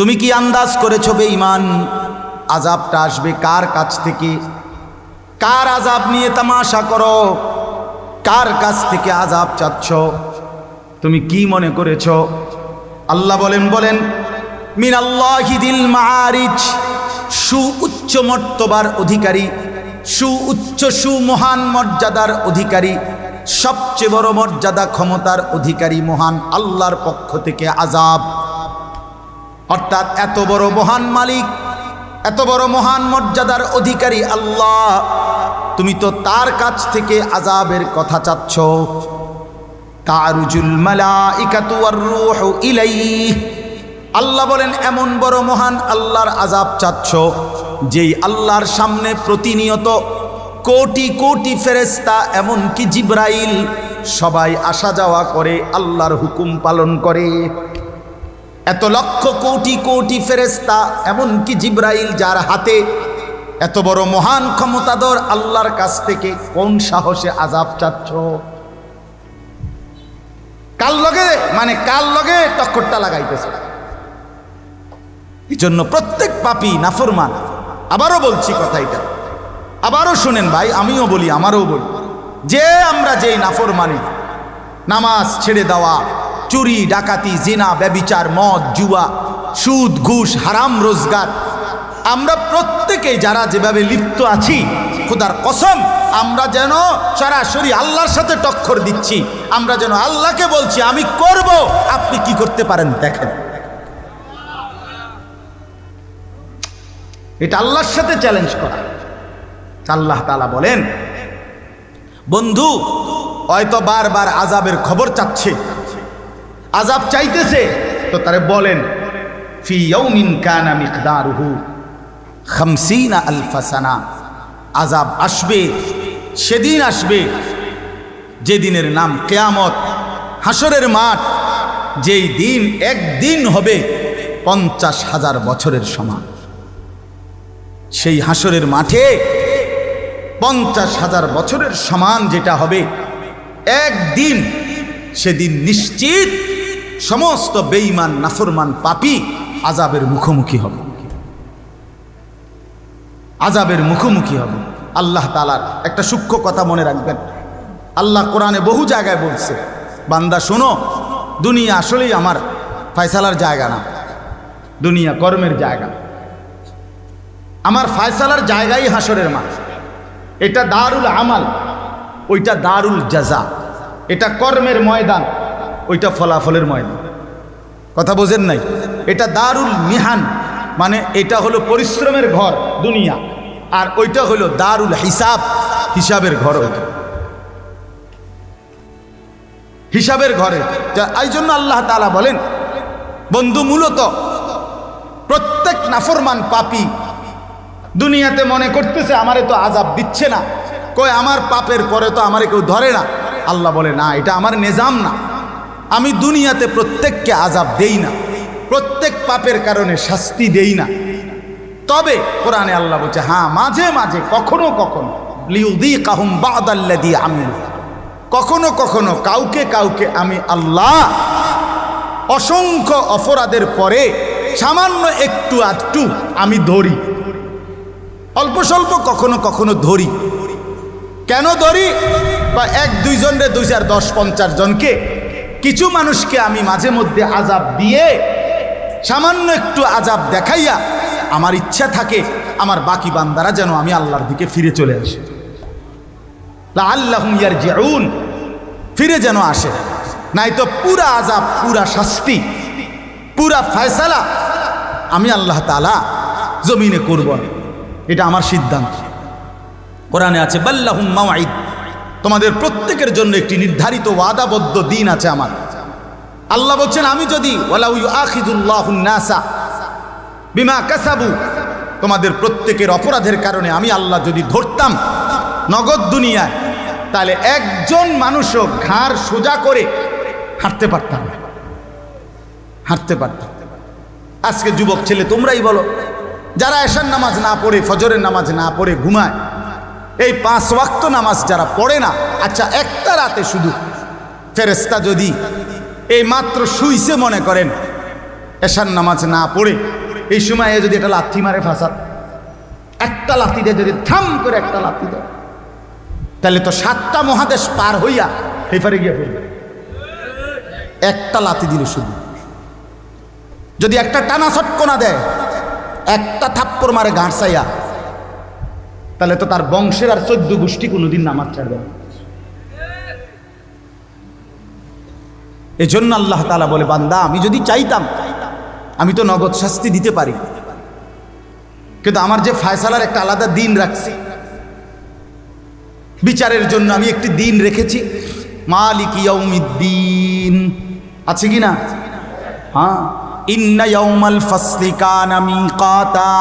তুমি কি আন্দাজ করেছো বেঈমান আযাবটা আসবে কার কাছ থেকে? কার আযাব নিয়ে তামাশা করো? কার কাছ থেকে আযাব চাচ্ছ? তুমি কি মনে করেছো? আল্লাহ বলেন মিনাল্লাহি দিল মাআরিজ, সুউচ্চ মর্তবার অধিকারী, সুউচ্চ সুমহান মর্যাদার অধিকারী, সবচেয়ে বড় মর্যাদা ক্ষমতার অধিকারী মহান আল্লাহর পক্ষ থেকে আযাব। অর্থাৎ এত বড় মহান মালিক, এত বড় মহান মর্যাদার অধিকারী আল্লাহ, তুমি তো তার কাছ থেকে আযাবের কথা চাচ্ছ। তারুজুল মালাইকাতু ওয়ার রূহু ইলাইহি, আল্লাহ বলেন এমন বড় মহান আল্লাহর আযাব চাচ্ছ যেই আল্লাহর সামনে প্রতিনিয়ত কোটি কোটি ফেরেশতা এমনকি জিবরাইল সবাই আসা যাওয়া করে, আল্লাহর হুকুম পালন করে। এত লক্ষ কোটি কোটি ফেরেশতা এমনকি জিবরাইল যার হাতে, এত বড় মহান ক্ষমতাধর আল্লাহর কাছ থেকে কোন সাহসে আযাব চাচ্ছ? কার লগে টক্করটা লাগাইতেছে। এই জন্য প্রত্যেক পাপী নাফরমান, আবারও বলছি কথা এটা, আবারও শুনেন ভাই, আমিও বলি আমারও বলি, যে আমরা যেই নাফরমানি, নামাজ ছেড়ে দেওয়া, চুরি ডাকাতি জিনা ব্যভিচার মদ জুয়া সুদ ঘুষ হারাম রোজগার, আমরা প্রত্যেকেই যারা যেভাবে লিপ্ত আছি, খোদার কসম আমরা যেন সরাসরি আল্লাহর সাথে টক্কর দিচ্ছি। আমরা যেন আল্লাহকে বলছি আমি করব, আপনি কি করতে পারেন দেখেন। এটা আল্লাহর সাথে চ্যালেঞ্জ করা। আল্লাহ তাআলা বলেন, বন্ধু হয়তো বারবার আযাবের খবর চাচ্ছে, আযাব চাইতেছে, তো তারে বলেন ফি ইয়াউমিন কানা মিকদারুহু 50 আলফ সানা, আযাব আসবে, সেদিন আসবে যেদিনের নাম কিয়ামত, হাসরের মাঠ, যেই দিন একদিন হবে 50,000 বছরের সমান। সেই হাসরের মাঠে 50,000 বছরের সমান যেটা হবে একদিন, সেদিন নিশ্চিত সমস্ত বেঈমান নাফরমান পাপী আযাবের মুখোমুখি হবে, আযাবের মুখোমুখি হবে। আল্লাহ তাআলার একটা সূক্ষ্ম কথা মনে রাখবেন, আল্লাহ কোরআনে বহু জায়গায় বলছে, বান্দা শোনো, দুনিয়া আসলেই আমার ফয়সালার জায়গা না, দুনিয়া কর্মের জায়গা, আমার ফয়সালার জায়গাই হাসরের মাঠ। এটা দারুল আমাল, ওইটা দারুল জাযা। এটা কর্মের ময়দান, ওইটা ফলাফলের ময়দান। কথা বোঝেন নাই? এটা দারুল মিহান, মানে এটা হলো পরিশ্রমের ঘর দুনিয়া, আর ওইটা হলো দারুল হিসাব, হিসাবের ঘর। ওইটা হিসাবের ঘরে। এই জন্য আল্লাহ তাআলা বলেন, বন্ধু মূলত প্রত্যেক নাফরমান পাপী দুনিয়াতে মনে করতেছে আমারে তো আযাব দিচ্ছে না, কই আমার পাপের পরে তো আমারে কেউ ধরে না। আল্লাহ বলে না, এটা আমার নিজাম না, আমি দুনিয়াতে প্রত্যেককে আযাব দেই না, প্রত্যেক পাপের কারণে শাস্তি দেই না। তবে কোরআনে আল্লাহ বলছে, হ্যাঁ মাঝে মাঝে কখনো কখনো লিউযীকাহুম বা'দাল্লাযী আমিলু, কখনো কখনো কাউকে কাউকে আমি আল্লাহ অসংখ্য অপরাধের পরে সামান্য একটু আধটু আমি ধরি, অল্প স্বল্প কখনো কখনো ধরি। কেন ধরি? বা 1-2 জনরে 2, 4, 10, 50 জনকে, কিছু মানুষকে আমি মাঝে মধ্যে আযাব দিয়ে, সামান্য একটু আযাব দেখাইয়া আমার ইচ্ছা থাকে আমার বাকি বান্দারা যেন আমি আল্লাহর দিকে ফিরে চলে আসে, লাআল্লাহুম ইয়ারজিউন, ফিরে যেন আসে। নাই তো পুরা আযাব, পুরা শাস্তি, পুরা ফয়সালা আমি আল্লাহ তাআলা জমিনে করব, এটা আমার সিদ্ধান্ত। কোরআনে আছে বাল্লাহুম মাওঈদ, তোমাদের প্রত্যেকের জন্য একটি নির্ধারিত ওয়াদাবদ্ধ দিন আছে আমার। আল্লাহ বলছেন, আমি যদি ওয়ালাউ ইউআখিযুল্লাহুন নাসা বিমা কাসাবু, তোমাদের প্রত্যেকের অপরাধের কারণে আমি আল্লাহ যদি ধরতাম নগদ দুনিয়ায়, তাহলে একজন মানুষও ঘাড় সোজা করে হাঁটতে পারতাম না, হাঁটতে পারতাম। আজকে যুবক ছেলে তোমরাই বলো, যারা এশার নামাজ না পড়ে, ফজরের নামাজ না পড়ে ঘুমায়, এই 5 ওয়াক্ত নামাজ যারা পড়ে না, আচ্ছা একটা রাতে শুধু ফেরেশতা যদি এই মাত্র শুইছে মনে করেন, এশার নামাজ না পড়ে এই সময়ে যদি একটা লাথি মারে ফাঁসাদ, একটা লাথি দেয় যদি থাম করে একটা লাথি দেয়, তাহলে তো 7টা মহাদেশ পার হইয়া এই পারে গিয়ে পড়বে। একটা লাথি দিল শুধু, যদি একটা টানা ছটকনা দেয়, একটা থাপ্পড় মারে গাঁট চাইয়া, তাহলে তো তার বংশের আর 14 গোষ্ঠী কোনোদিন নামাজ ছাড়বে না। এই জন্য আল্লাহ তাআলা বলে, বান্দা আমি যদি চাইতাম আমি তো নগদ শাস্তি দিতে পারি, কিন্তু আমার যে ফায়সালার একটা আলাদা দিন রাখছি, বিচারের জন্য আমি একটি দিন রেখেছি, মালিক ইয়াউমিদ্দিন, আছে কি না? হ্যাঁ, ইন্না ইয়াউমাল ফাসলি কানা মিকাতা।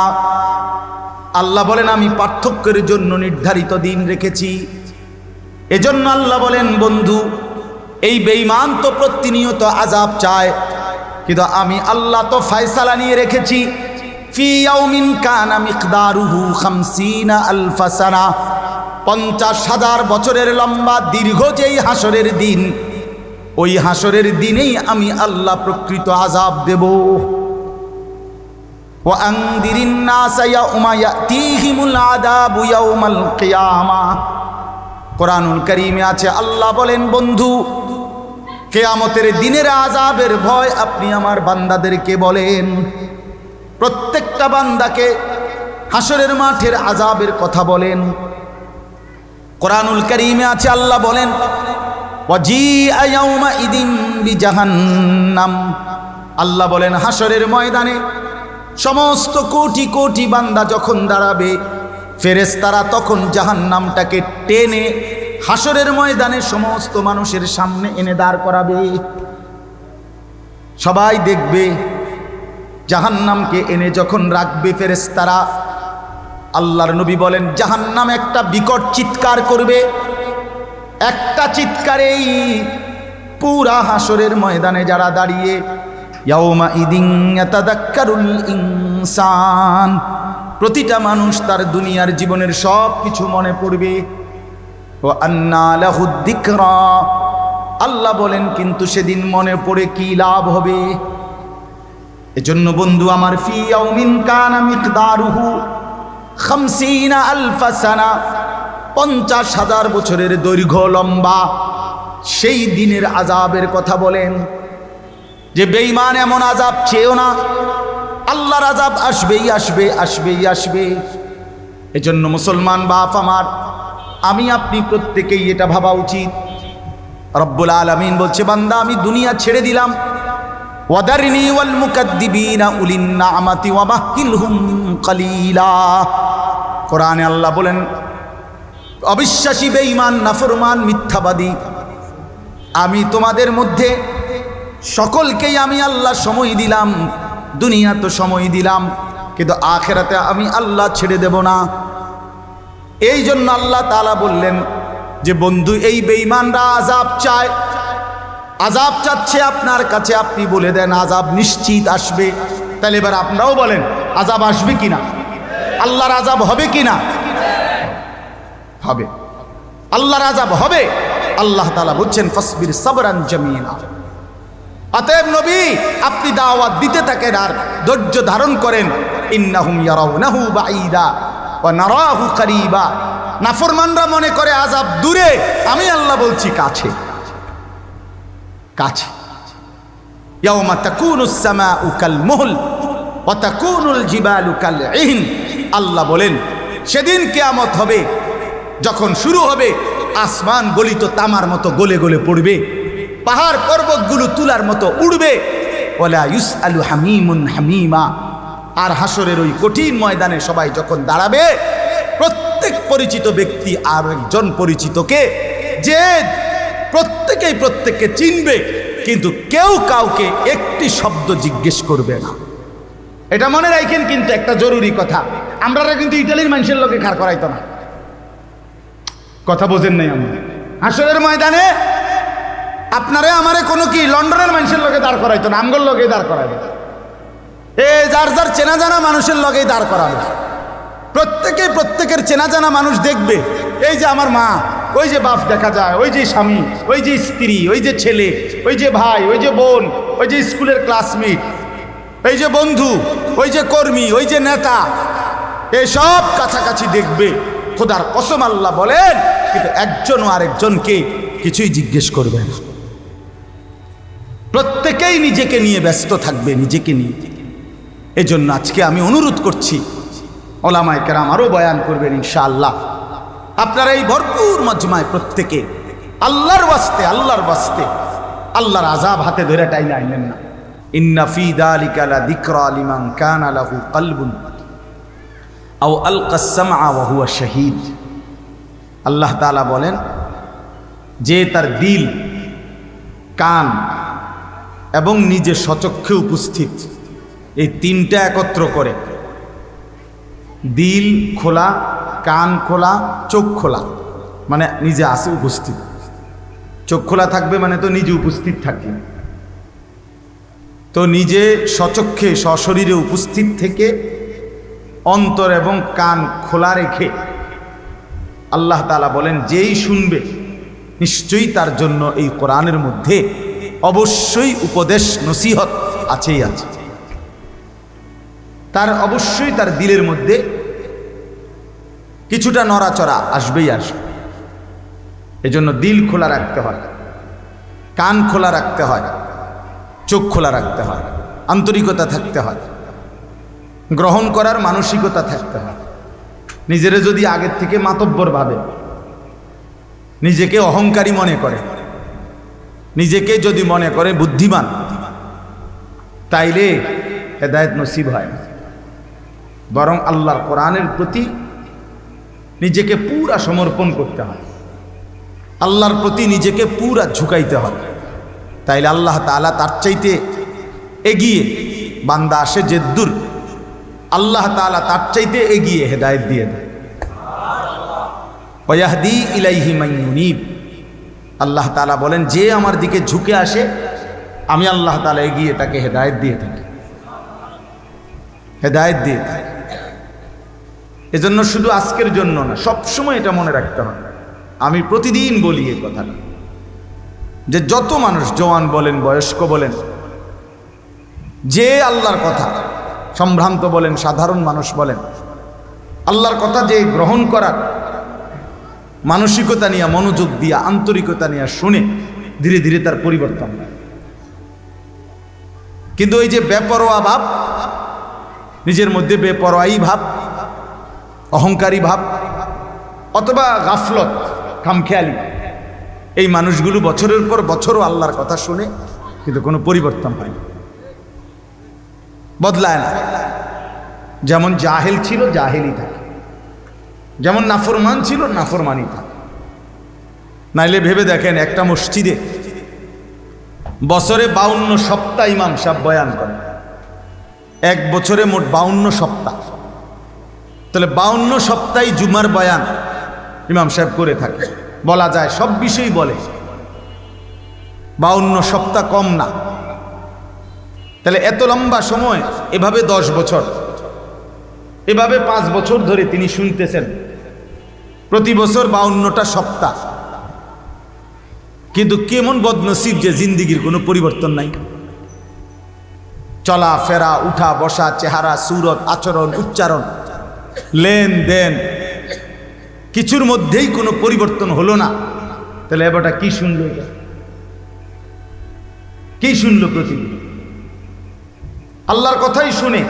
আল্লাহ বলেন আমি পার্থক্যের জন্য নির্ধারিত দিন রেখেছি। এজন্য আল্লাহ বলেন, বন্ধু এই বেঈমান তো প্রতিনিয়ত আযাব চায়, কিন্তু আমি আল্লাহ তো ফয়সালা নিয়ে রেখেছি, ফি ইয়াউমিন কানা মিকদারুহু 50 আলফ সানা, 50,000 বছরের লম্বা দীর্ঘ যেই হাসরের দিন, ওই হাসরের দিনেই আমি আল্লাহ প্রকৃত আযাব দেব। ওয়া আনদিরিন নাস ইয়াউমা ইয়াতিহিমুল আযাবু ইয়াউমাল কিয়ামাহ। কোরআনুল কারীমে আছে, আল্লাহ বলেন, বন্ধু কিয়ামতের দিনের আযাবের ভয় আপনি আমার বান্দাদেরকে বলেন। প্রত্যেকটা বান্দাকে হাসরের মাঠের আযাবের কথা বলেন। কোরআনুল কারীমে আছে, আল্লাহ বলেন, ওয়াজিআ ইয়াউমাইদিন বিজাহান্নাম। আল্লাহ বলেন হাসরের ময়দানে সমস্ত কোটি কোটি বান্দা যখন দাঁড়াবে, ফেরেশতারা তখন জাহান্নামটাকে টেনে হাসরের ময়দানে সমস্ত মানুষের সামনে এনে দাঁড় করাবে। সবাই দেখবে জাহান্নামকে এনে যখন রাখবে ফেরেশতারা, আল্লাহর নবী বলেন জাহান্নাম একটা বিকট চিৎকার করবে। একটা চিৎকারেই পুরা হাসরের ময়দানে যারা দাঁড়িয়ে, ইয়াউমা ইদিন ইয়াতাযাক্কারুল ইনসান, প্রতিটা মানুষ তার দুনিয়ার জীবনের সব কিছু মনে পড়বে। ওয়া আন্না লাহুদ যিকরা, আল্লাহ বলেন কিন্তু সেদিন মনে পড়ে কি লাভ হবে? এজন্য বন্ধু আমার, ফি ইয়াউমিন কানা মিকদারুহু 50 আলফ সানা, 50,000 বছরের দৈর্ঘ্য লম্বা সেই দিনের আযাবের কথা বলেন। যে বেঈমান এমন আযাব চেয়েও না, আল্লাহর আযাব আসবেই আসবে, আসবেই আসবে। এজন্য মুসলমান বাপ আমার, আমি আপনি প্রত্যেকেই এটা ভাবা উচিত। রব্বুল আলামিন বলছে, বান্দা আমি দুনিয়া ছেড়ে দিলাম, ওয়াদারনি ওয়াল মুকাদ্দিবিনা উলিন নি'মাতি ওয়া মাহকিলহুম কালিলা। কোরআনে আল্লাহ বলেন, অবিশ্বাসী, বেঈমান, নাফরমান, মিথ্যাবাদী, আমি তোমাদের মধ্যে সকলকেই আমি আল্লাহ সময় দিলাম। দুনিয়া তো সময় দিলাম, কিন্তু আখিরাতে আমি আল্লাহ ছেড়ে দেব না। এই জন্য আল্লাহ তাআলা বললেন যে বন্ধু এই বেঈমানরা আযাব চায়, আযাব চাচ্ছে আপনার কাছে, আপনি বলে দেন আযাব নিশ্চিত আসবে। তাহলে এবার আপনারাও বলেন আযাব আসবে কিনা, আল্লাহর আযাব হবে কিনা? হবে, আল্লাহর আযাব হবে। আল্লাহ তাআলা বলছেন ফাসবির সাবরান জামিলা। অতএব নবী আপনি দাওয়াত দিতে থাকেন আর ধৈর্য ধারণ করেন। ইন্নাহুম ইয়ারাউনাহু বাঈদা ওয়া নারাহু করিবা। নাফরমানরা মনে করে আযাব দূরে, আমি আল্লাহ বলছি কাছে, কাছে। ইয়াউমা তাকুনুস সামাউ কাল মুহল ওয়া তাকুনুল জিবালু কাল ইহন। আল্লাহ বলেন সেদিন কিয়ামত হবে, যখন শুরু হবে আসমান গলিত তামার মতো গলে গলে পড়বে, পাহাড় পর্বতগুলো তুলার মতো উড়বে। ওয়ালা ইউসআলু হামিমুন হামিমা। আর হাসরের ওই কঠিন ময়দানে সবাই যখন দাঁড়াবে, প্রত্যেক পরিচিত ব্যক্তি আর একজন পরিচিতকে, যে প্রত্যেকেই প্রত্যেককে চিনবে, কিন্তু কেউ কাউকে একটি শব্দ জিজ্ঞেস করবে না। এটা মনে রাখেন, কিন্তু একটা জরুরি কথা, আমরা কিন্তু ইটালির মানুষের লোকে খাড় করাইতো না। কথা বোঝেন নাই? আমরা হাসরের ময়দানে আপনারে আমারে কোনো কি লন্ডনের মানুষের লোকে দাঁড় করাইতো না, আমগোর লোকেই দাঁড় করাবে। যার যার চেনা জানা মানুষের লগেই দাঁড় করাবে। প্রত্যেকে প্রত্যেকের চেনা জানা মানুষ দেখবে। এই যে আমার মা, ওই যে বাপ দেখা যায়, ওই যে স্বামী, ওই যে স্ত্রী, ওই যে ছেলে, ওই যে ভাই, ওই যে বোন, ওই যে স্কুলের ক্লাসমেট, এই যে বন্ধু, ওই যে কর্মী, ওই যে নেতা, এসব কাছাকাছি দেখবে। খোদার কসম আল্লাহ বলেন, কিন্তু একজনও আরেকজনকে কিছুই জিজ্ঞেস করবে না। প্রত্যেকেই নিজেকে নিয়ে ব্যস্ত থাকবে, নিজেকে নিয়ে। এজন্য আজকে আমি অনুরোধ করছি, ওলামায়ে কেরাম আরও বয়ান করবেন ইনশাআল্লাহ। আপনারা এই ভরপুর মজমায় প্রত্যেকে আল্লাহর ওয়াস্তে, আল্লাহর ওয়াস্তে আল্লাহর আযাব হাতে ধরে টাইনা আইনেন না। ইন্না ফি যালিকা লাযিকরা লিমান কানা লাহু কলবুন আও আলকাস সামআ ওয়া হুয়া শাহীদ। আল্লাহ তাআলা বলেন, যে তার দিল, কান এবং নিজে সচক্ষে উপস্থিত, এই তিনটা একত্র করে, দিল খোলা, কান খোলা, চোখ খোলা, মানে নিজে আসে উপস্থিত। চোখ খোলা থাকবে মানে তো নিজে উপস্থিত থাকবে। তো নিজে সচক্ষে সশরীরে উপস্থিত থেকে অন্তর এবং কান খোলা রেখে আল্লাহ তাআলা বলেন, যেই শুনবে নিশ্চয়ই তার জন্য এই কোরআনের মধ্যে অবশ্যই উপদেশ নসিহত আছেই আছে। তার অবশ্যই তার দিলের মধ্যে কিছুটা নড়াচড়া আসবেই আসবে। এজন্য দিল খোলা রাখতে হয়, কান খোলা রাখতে হয়, চোখ খোলা রাখতে হয়, আন্তরিকতা থাকতে হয়, গ্রহণ করার মানসিকতা থাকতে হয়। নিজেরে যদি আগের থেকে মাতব্বর ভাবে, নিজেকে অহংকারী মনে করে, নিজেকে যদি মনে করে বুদ্ধিমান, তাইলে হেদায়েত নসিব হয় না। বরং আল্লাহর কোরআনের প্রতি নিজেকে পুরা সমর্পণ করতে হয়, আল্লাহর প্রতি নিজেকে পুরা ঝুঁকাইতে হয়। তাইলে আল্লাহ তাআলা তার চাইতে এগিয়ে, বান্দা আসে যেদ্দুর, আল্লাহ তাআলা তার চাইতে এগিয়ে হেদায়েত দিয়ে দেয়। ওয়াহদি ইলাইহি মান ইউনিব। আল্লাহ তাআলা বলেন, যে আমার দিকে ঝুঁকে আসে আমি আল্লাহ তাআলা এগিয়ে তাকে হেদায়েত দিয়ে থাকি, হেদায়েত দিয়ে থাকি। এজন্য শুধু আজকের জন্য না, সবসময় এটা মনে রাখতে হবে। আমি প্রতিদিন বলি এই কথাটা, যে যত মানুষ, জওয়ান বলেন, বয়স্ক বলেন, যে আল্লাহর কথা, সম্ভ্রান্ত বলেন, সাধারণ মানুষ বলেন, আল্লাহর কথা যে গ্রহণ করার মানসিকতা নিয়ে, মনোযোগ দিয়া, আন্তরিকতা নিয়ে শুনে ধীরে ধীরে তার পরিবর্তন হয়। কিন্তু ওই যে বেপরোয়া ভাব, নিজের মধ্যে বেপরোয়াই ভাব, অহংকারী ভাব, অথবা গাফলত, খামখেয়ালি, এই মানুষগুলো বছরের পর বছরও আল্লাহর কথা শুনে কিন্তু কোনো পরিবর্তন হয় না, বদলায় না। যেমন জাহেল ছিল জাহেলই থাকে, যেমন নাফরমান ছিল নাফরমানই থাকে। নাইলে ভেবে দেখেন, একটা মসজিদে বছরে 52 সপ্তাহ ইমাম সাহেব বয়ান করে, এক বছরে মোট 52 সপ্তাহ। তাহলে 52 সপ্তাহে জুমার বয়ান ইমাম সাহেব করে থাকে, বলা যায় সব বিষয়ই বলে। 52 সপ্তাহ কম না। তাহলে এত লম্বা সময়, এভাবে 10 বছর, এভাবে 5 বছর ধরে তিনি শুনতেছেন, প্রতি বছর 52টা সপ্তাহ। কিন্তু কেমন বদনসিব যে জিন্দিগির কোনো পরিবর্তন নাই। চলা ফেরা, উঠা বসা, চেহারা, সুরত, আচরণ, উচ্চারণ, লেনদেন, কিছুর মধ্যেই কোনো পরিবর্তন হলো না। তাহলে এবারটা কি শুনলো? কি শুনলো? প্রতিদিন আল্লাহর কথাই শুনে,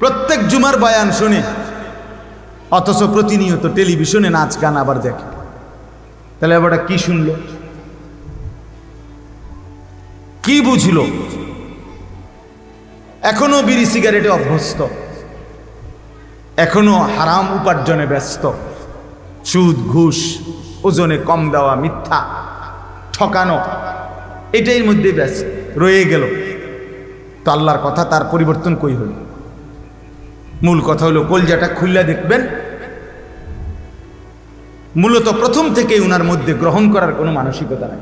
প্রত্যেক জুমার বয়ান শুনে, অথচ প্রতিনিয়ত টেলিভিশনে নাচ গান আবার দেখে। তাহলে এবারটা কি শুনলো? কি বুঝলো? এখনো বিড়ি সিগারেটে অভ্যস্ত, এখনো হারাম উপার্জনে ব্যস্ত, সুদ, ঘুষ, ওজনে কম দেওয়া, মিথ্যা, ঠকানো, এটাই মধ্যে ব্যস্ত রয়ে গেল। তো আল্লাহর কথা তার পরিবর্তন কই হল? মূল কথা হলো, কলজাটা খুললে দেখবেন মূলত প্রথম থেকে উনার মধ্যে গ্রহণ করার কোনো মানসিকতা নাই,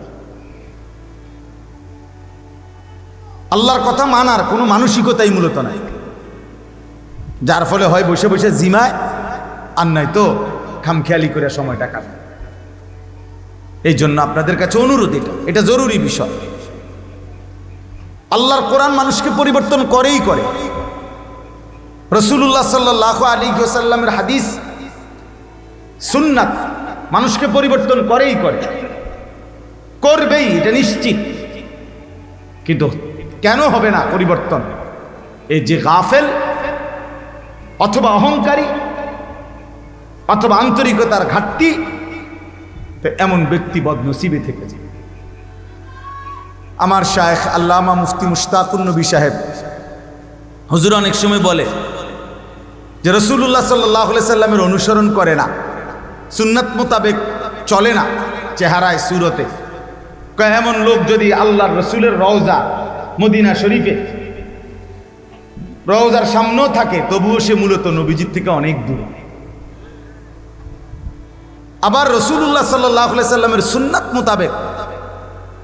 আল্লাহর কথা মানার কোনো মানসিকতাই মূলত নাই। যার ফলে হয় বসে বসে জিমায়, আর নাই তো খামখেয়ালি করে সময়টা কাটায়। এই জন্য আপনাদের কাছে অনুরোধ, এটা জরুরি বিষয়। আল্লাহর কোরআন মানুষকে পরিবর্তন করেই করে। রাসূলুল্লাহ সাল্লাল্লাহু আলাইহি ওয়াসাল্লামের হাদিস সুন্নাত মানুষকে পরিবর্তন করেই করে, করবেই, এটা নিশ্চিত। কিন্তু কেন হবে না পরিবর্তন? এই যে গাফেল অথবা অহংকারী অথবা আন্তরিকতার ঘাটতি, এমন ব্যক্তি বদনসিবে থেকেছে। আমার শায়েখ আল্লামা মুফতি মুশতাকুন নবী সাহেব হুজুর অনেক সময় বলে যে রাসূলুল্লাহ সাল্লাল্লাহু আলাইহি সাল্লামের অনুসরণ করে না, সুন্নাত মোতাবেক চলে না চেহারায় সুরতে। এমন লোক যদি আল্লাহর রসুলের রওজা মদিনা শরীফে রওজার সামনেও থাকে, তবুও সে মূলত নবীজির থেকে অনেক দূর। আবার রাসূলুল্লাহ সাল্লাল্লাহু আলাইহি সাল্লামের সুন্নাত মোতাবেক,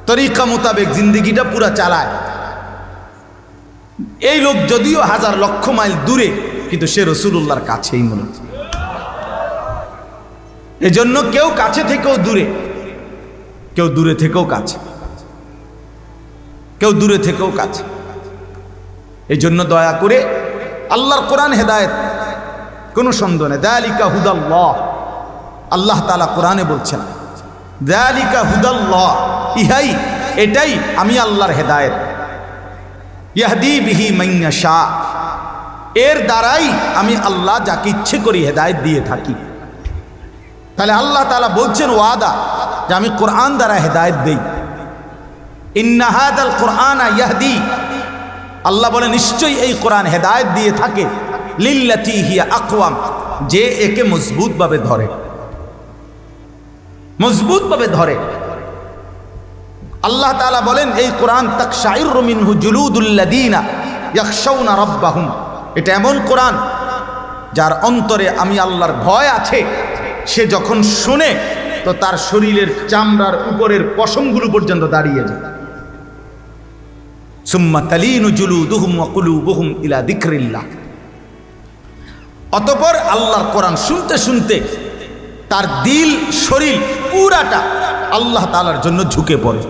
তরিকা মোতাবেক জিন্দেগিটা পুরা চালায়। এই লোক যদিও হাজার লক্ষ মাইল দূরে, কিন্তু সে রাসূলুল্লাহর কাছেই মূলত। এজন্য কেউ কাছে থেকেও দূরে, কেউ দূরে থেকেও কাছে, কেউ দূরে থেকেও কাছে। এই জন্য দয়া করে আল্লাহর কোরআন হেদায়েত, কোনো সন্দেহ নেই। যালিকা হুদাল্লাহ, আল্লাহ তাআলা কোরআনে বলছেন যালিকা হুদাল্লাহ, ইহাই, এটাই আমি আল্লাহর হেদায়েত। ইয়াহদি বিহি মান ইয়াশা, এর দ্বারাই আমি আল্লাহ যাকে ইচ্ছে করি হেদায়েত দিয়ে থাকি। তাহলে আল্লাহ তাআলা বলছেন ওয়াদা যে আমি কোরআন দ্বারা হেদায়েত দেই। ইন্না হাযাল কোরআনা ইয়াহদি, আল্লাহ বলে নিশ্চয়ই এই কোরআন হেদায়েত দিয়ে থাকে লিল্লাতী হিয়া আকওয়াম, যে একে মজবুতভাবে ধরে, মজবুতভাবে ধরে। আল্লাহ তাআলা বলেন এই কোরআন তাকশাইরু মিনহু জুলুদুল্লাযীনা ইয়াখশাউনা রাব্বাহুম, এটা এমন কোরআন যার অন্তরে আমি আল্লাহর ভয় আছে। সে যখন শুনে তো তার শরীরের চামড়ার উপরের পশমগুলো পর্যন্ত দাঁড়িয়ে যায়। সুম্মা তালিনু জুলুদুহুম ওয়া কুলুবুহুম ইলা যিকরিল্লাহ, অতঃপর আল্লাহর কোরআন শুনতে শুনতে তার দিল শরীর পুরাটা আল্লাহ তাআলার জন্য ঝুঁকে পড়ে,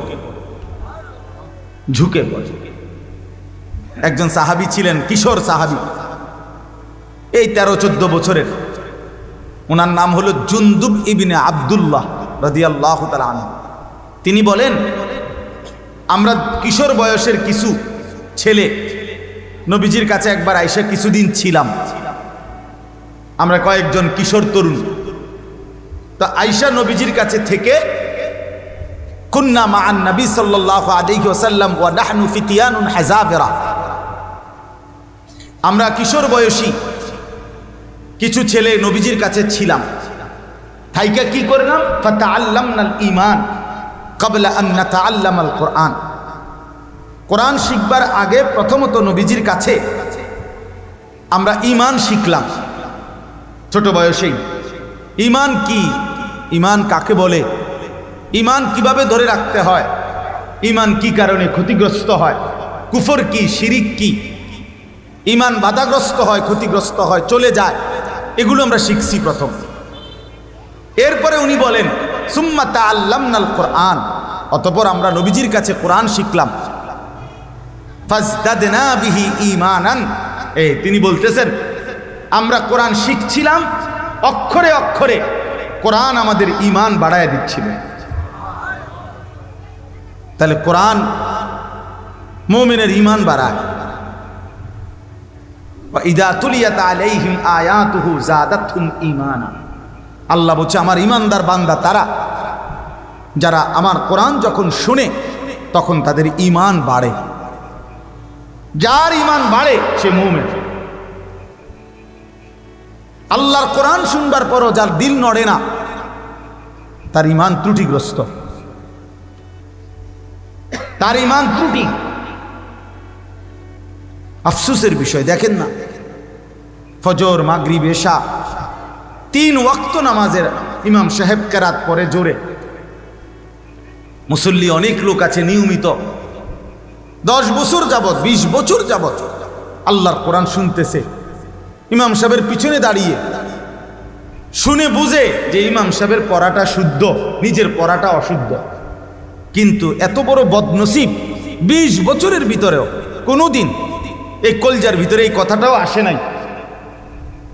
ঝুঁকে পড়ে। একজন সাহাবী ছিলেন, কিশোর সাহাবী, এই 13-14 বছরের। ওনার নাম হলো জুনদুব ইবনে আব্দুল্লাহ রাদিয়াল্লাহু তাআলা আনহু। তিনি বলেন আমরা কিশোর বয়সের কিছু ছেলে নবীজির কাছে একবার আইসা কিছুদিন ছিলাম। আমরা কয়েকজন কিশোর তরুণ, তো আইসা নবীজির কাছে থেকে কুন্না মা'আন নবী সাল্লাল্লাহু আলাইহি ওয়াসাল্লাম ওয়া নাহনু ফিতিয়ানুন হাযাবিরা, আমরা কিশোর বয়সী কিছু ছেলে নবীজির কাছে ছিলাম। থাইকা কি করলাম? ফাতাআল্লামনাল ঈমান ক্বাবলা আন নাতাআল্লামাল কোরআন, কোরআন শিখবার আগে প্রথমত নবীজির কাছে আমরা ঈমান শিখলাম ছোট বয়সেই। ঈমান কি, ঈমান কাকে বলে, ঈমান কিভাবে ধরে রাখতে হয়, ঈমান কি কারণে ক্ষতিগ্রস্ত হয়, কুফর কি, শিরিক কি, ঈমান বাধাগ্রস্ত হয়, ক্ষতিগ্রস্ত হয়, চলে যায়, এগুলো আমরা শিখছি প্রথম। এরপরে উনি বলেন সুম্মা তাআল্লামনাল কোরআন, অতঃপর আমরা নবীজির কাছে কোরআন শিখলাম। ফাজদাদনা বিহি ঈমানান, তিনি বলতেছেন আমরা কোরআন শিখছিলাম, অক্ষরে অক্ষরে কোরআন আমাদের ঈমান বাড়ায় দিচ্ছিল। তাহলে কোরআন মুমিনের ঈমান বাড়ায়। ইযা তুলিয়াত আলাইহিম আয়াতুহু যাদাতহুম ঈমানা, আল্লাহ বলছে আমার ঈমানদার বান্দা তারা যারা আমার কোরআন যখন শুনে তখন তাদের ঈমান বাড়ে। যার ঈমান বাড়ে সে মুমিন। আল্লাহর কোরআন শুনবার পরও যার দিল নড়ে না তার ঈমান ত্রুটিগ্রস্ত, তার ঈমান ত্রুটি। আফসোসের বিষয়, দেখেন না ফজর, মাগরিব, এশা 3 ওয়াক্ত নামাজের ইমাম সাহেব কেরাত পরে জোরে, মুসল্লি অনেক লোক আছে নিয়মিত 10 বছর যাবত, 20 বছর যাবত আল্লাহর কোরআন শুনতেছে। ইমাম সাহেবের পিছনে দাঁড়িয়ে শুনে বুঝে যে ইমাম সাহেবের পড়াটা শুদ্ধ, নিজের পড়াটা অশুদ্ধ। কিন্তু এত বড় বদনসিব 20 বছরের ভিতরেও কোনোদিন এই কলজার ভিতরে এই কথাটাও আসে নাই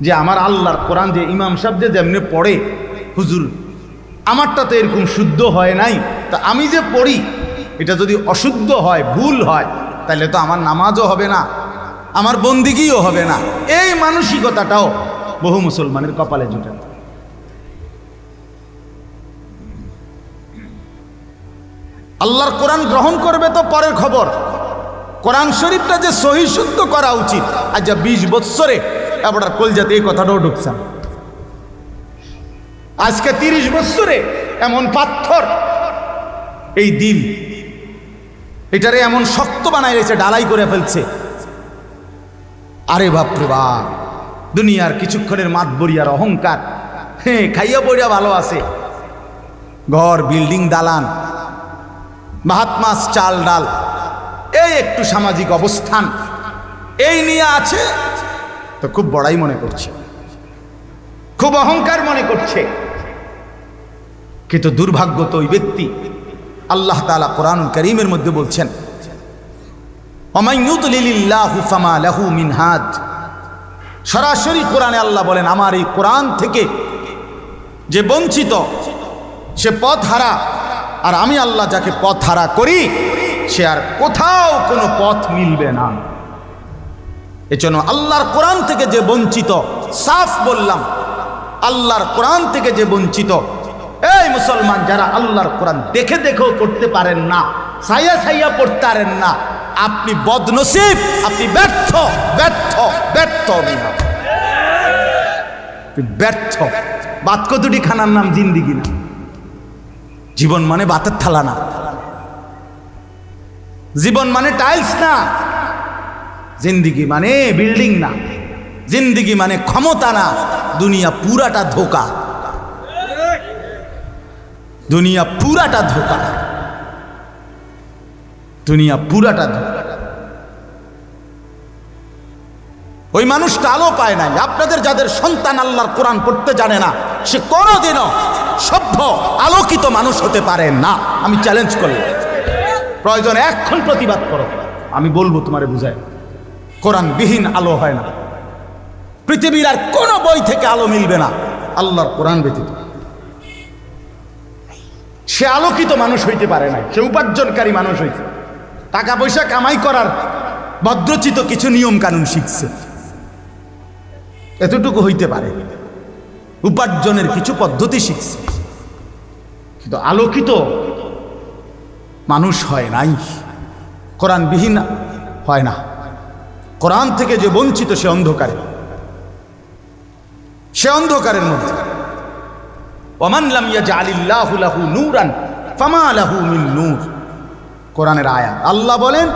যে আমার আল্লাহর কোরআন যে ইমাম সাহেব যে যেমনি পড়ে, হুজুর আমারটা তো এরকম শুদ্ধ হয় নাই, তা আমি যে পড়ি এটা যদি অশুদ্ধ হয়, ভুল হয়, তাহলে তো আমার নামাজও হবে না, আমার বন্দিগিও হবে না। এই মানসিকতাটাও বহু মুসলমানের কপালে জুটে না। আল্লাহর কোরআন গ্রহণ করবে তো পরের খবর, কোরআন শরীফটা যে সহি শুদ্ধ করা উচিত। আজ যা 20 বৎসরে আপনার কলজাতে এই কথাটাও ঢুকছে। আজকে 30 বৎসরে এমন পাথর এই দিল এটারে এমন শক্ত বানাই রেখেছে, ডালাই করে ফেলছে। আরে বাপরে বাপ, দুনিয়ার কিছুক্ষণের মাতবরিয়ার অহংকার, হ্যাঁ খাইয়া পড়িয়া ভালো আছে, ঘর বিল্ডিং দালান, ভাত মাছ চাল ডাল, এই একটু সামাজিক অবস্থান এই নিয়ে আছে তো খুব বড়াই মনে করছে, খুব অহংকার মনে করছে। কিন্তু দুর্ভাগ্য তো ওই ব্যক্তি, আল্লাহ তাআলা কোরআনুল কারীমের মধ্যে বলছেন ওয়ামান ইউদলিলিল্লাহু ফামা লাহু মিন হাদ। সরাসরি কোরআনে আল্লাহ বলেন আমার এই কোরআন থেকে যে বঞ্চিত সে পথ হারা, আর আমি আল্লাহ যাকে পথ হারা করি সে আর কোথাও কোনো পথ মিলবে না। এজন্য আল্লাহর কোরআন থেকে যে বঞ্চিত, সাফ বললাম আল্লাহর কোরআন থেকে যে বঞ্চিত, এই মুসলমান যারা আল্লাহর কোরআন দেখে দেখেও পড়তে পারেন না, সাইয়া সাইয়া পড়তে পারেন না, আপনি বদনসিব, আপনি ব্যর্থ ব্যর্থ ব্যর্থ ব্যর্থ। বাত কতটি খানার নাম জিন্দিগি না, জীবন মানে বাতের থালা না, জীবন মানে টাইলস না, জিন্দিগি মানে বিল্ডিং না, জিন্দিগি মানে ক্ষমতা না। দুনিয়া পুরাটা ধোকা, দুনিয়া পুরাটা ধোকা, দুনিয়া পুরাটা ধোকা। ওই মানুষটা আলো পায় নাই। আপনাদের যাদের সন্তান আল্লাহর কোরআন পড়তে জানে না, সে কোনোদিনও সভ্য আলোকিত মানুষ হতে পারে না। আমি চ্যালেঞ্জ করলাম, প্রয়োজন এখন প্রতিবাদ করো, আমি বলবো তোমারে বুঝায়, কোরআনবিহীন আলো হয় না। পৃথিবীর আর কোনো বই থেকে আলো মিলবে না আল্লাহর কোরআন ব্যতীত। সে আলোকিত মানুষ হইতে পারে না, সে উপার্জনকারী মানুষ হয়েছে, টাকা পয়সা কামাই করার ভদ্রচিত কিছু নিয়ম কানুন শিখছে, এতটুকু হইতে পারে, উপার্জনের কিছু পদ্ধতি শিখছে, কিন্তু আলোকিত মানুষ হয় নাই, কোরআনবিহীন হয় না। কোরআন থেকে যে বঞ্চিত সে অন্ধকারে, সে অন্ধকারের মধ্যে। ওয়ামান লাম ইয়াজআলিল্লাহু লাহু নূরান ফামা লাহু মিন নূর। কোরআনের আয়াত, আল্লাহ বলেন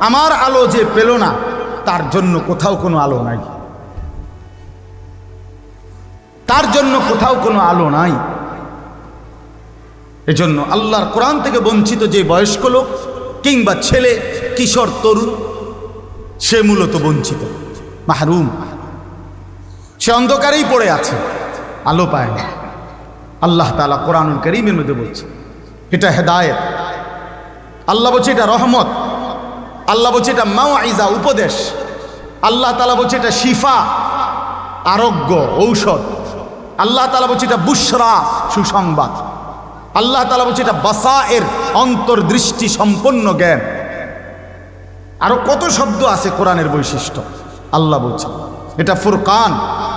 আমার আলো যে পেল না তার জন্য কোথাও কোনো আলো নাই, তার জন্য কোথাও কোনো আলো নাই। এজন্য আল্লাহর কোরআন থেকে বঞ্চিত যে বয়স্ক লোক কিংবা ছেলে, কিশোর, তরুণ, সে মূলত বঞ্চিত, মাহরুম, সে অন্ধকারেই পড়ে আছে, আলো পায় না। আল্লাহ তাআলা কোরআনুল কারীমের মধ্যে বলছে এটা হেদায়েত, আল্লাহ বলছে এটা রহমত, আল্লাহ বলছে এটা মাওয়াইজা, উপদেশ, আল্লাহ তাআলা বলছে এটা শিফা, আরোগ্য, ঔষধ, আল্লাহ তাআলা বলছে এটা বুশরা, সুসংবাদ, আল্লাহ তাআলা বলছে এটা বাসায়ের, অন্তর্দৃষ্টি সম্পন্ন জ্ঞান। আরো কত শব্দ আছে কোরআনের বৈশিষ্ট্য। আল্লাহ বলছে এটা ফুরকান,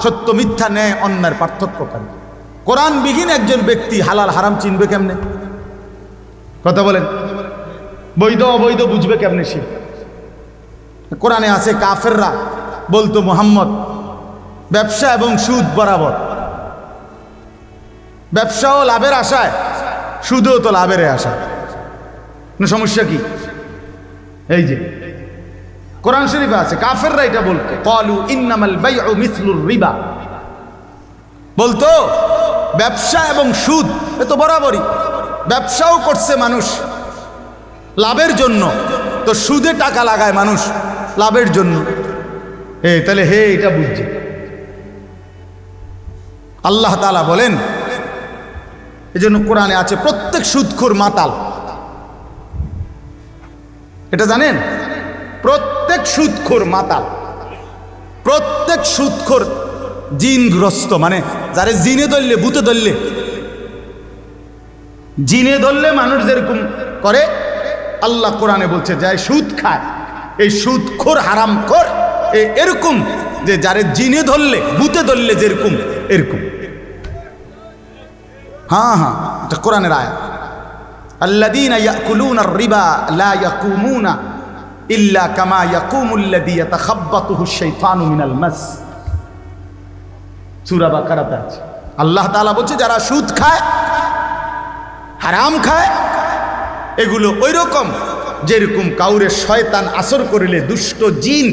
সত্য মিথ্যা, ন্যায় অন্যায়ের পার্থক্যকারী। কোরআনবিহীন একজন ব্যক্তি হালাল হারাম চিনবে কেমনে? কথা বলেন, বৈধ অবৈধ বুঝবে কেমনে সে? কোরআনে আছে কাফেররা বলতো মুহাম্মদ ব্যবসা এবং সুদ বরাবর, ব্যবসাও লাভের আশায়, সুদও তো লাভের আশায়, সমস্যা কি? এই যে কোরআন শরীফে আছে কাফেররা এটা বলতো, ক্বালু ইন্নামাল বাইউ মিসলুর রিবা, বলতো ব্যবসা এবং সুদ এ তো বরাবরই, ব্যবসাও করছে মানুষ লাভের জন্য, তো সুদে টাকা লাগায় মানুষ লাভের জন্য। তাহলে হে এটা বুঝছে। আল্লাহ তাআলা বলেন এজন্য কোরআনে আছে প্রত্যেক সুদখোর মাতাল, এটা জানেন? প্রত্যেক সুদখোর মাতাল, প্রত্যেক সুদখোর জিনগ্রস্ত, মানে যারে জিনে ধরলে, ভূতে ধরলে, জিনে ধরলে মানুষ যেরকম করে, আল্লাহ কোরআনে বলছে যায় সুদ খায়, এই সুদখোর হারামখোর এরকম, যে যারে জিনে ধরলে, ভূতে ধরলে যেরকম, এরকম। হ্যাঁ হ্যাঁ, এটা কোরআনের আয়াত। আল্লাযীনা ইয়াকুলুনা আর-রিবা লা ইয়াকুমুনা ইল্লা কামা ইয়াকুমুল্লাযী ইয়াতাখাব্বাতুহু আশ-শাইতানু মিনাল মাস। সূরা বাকারাতে আছে। আল্লাহ তাআলা বলছে যারা সুদ খায়, হারাম খায়, এগুলো ওই রকম যেরকম কাউরে শয়তান আসর করিলে, দুষ্ট জিন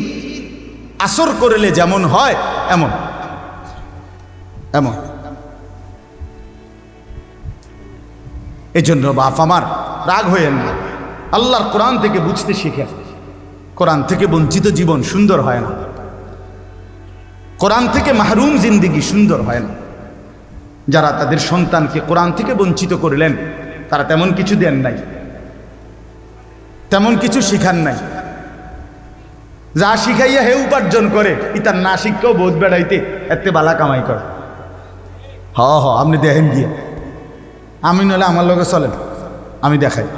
আসর করিলে যেমন হয়, এমন এমন। এজন্য বাপ আমার রাগ হয়েন না, আল্লাহর কোরআন থেকে বুঝতে শিখেন। কোরআন থেকে বঞ্চিত জীবন সুন্দর হয় না, কোরআন থেকে মাহরুম জিন্দিগি সুন্দর হয় না। যারা তাদের সন্তানকে কোরআন থেকে বঞ্চিত করলেন, তারা তেমন কিছু দেন নাই, তেমন কিছু শিখান নাই। যা শিখাইয়া হে উপার্জন করে, ইতার না শিক্ষাও বোধ বেড়াইতে এতে বালা কামাই করে। হ হ, আপনি দেখেন গিয়ে, আমি নলে আমার লগে চলেন, আমি দেখাই।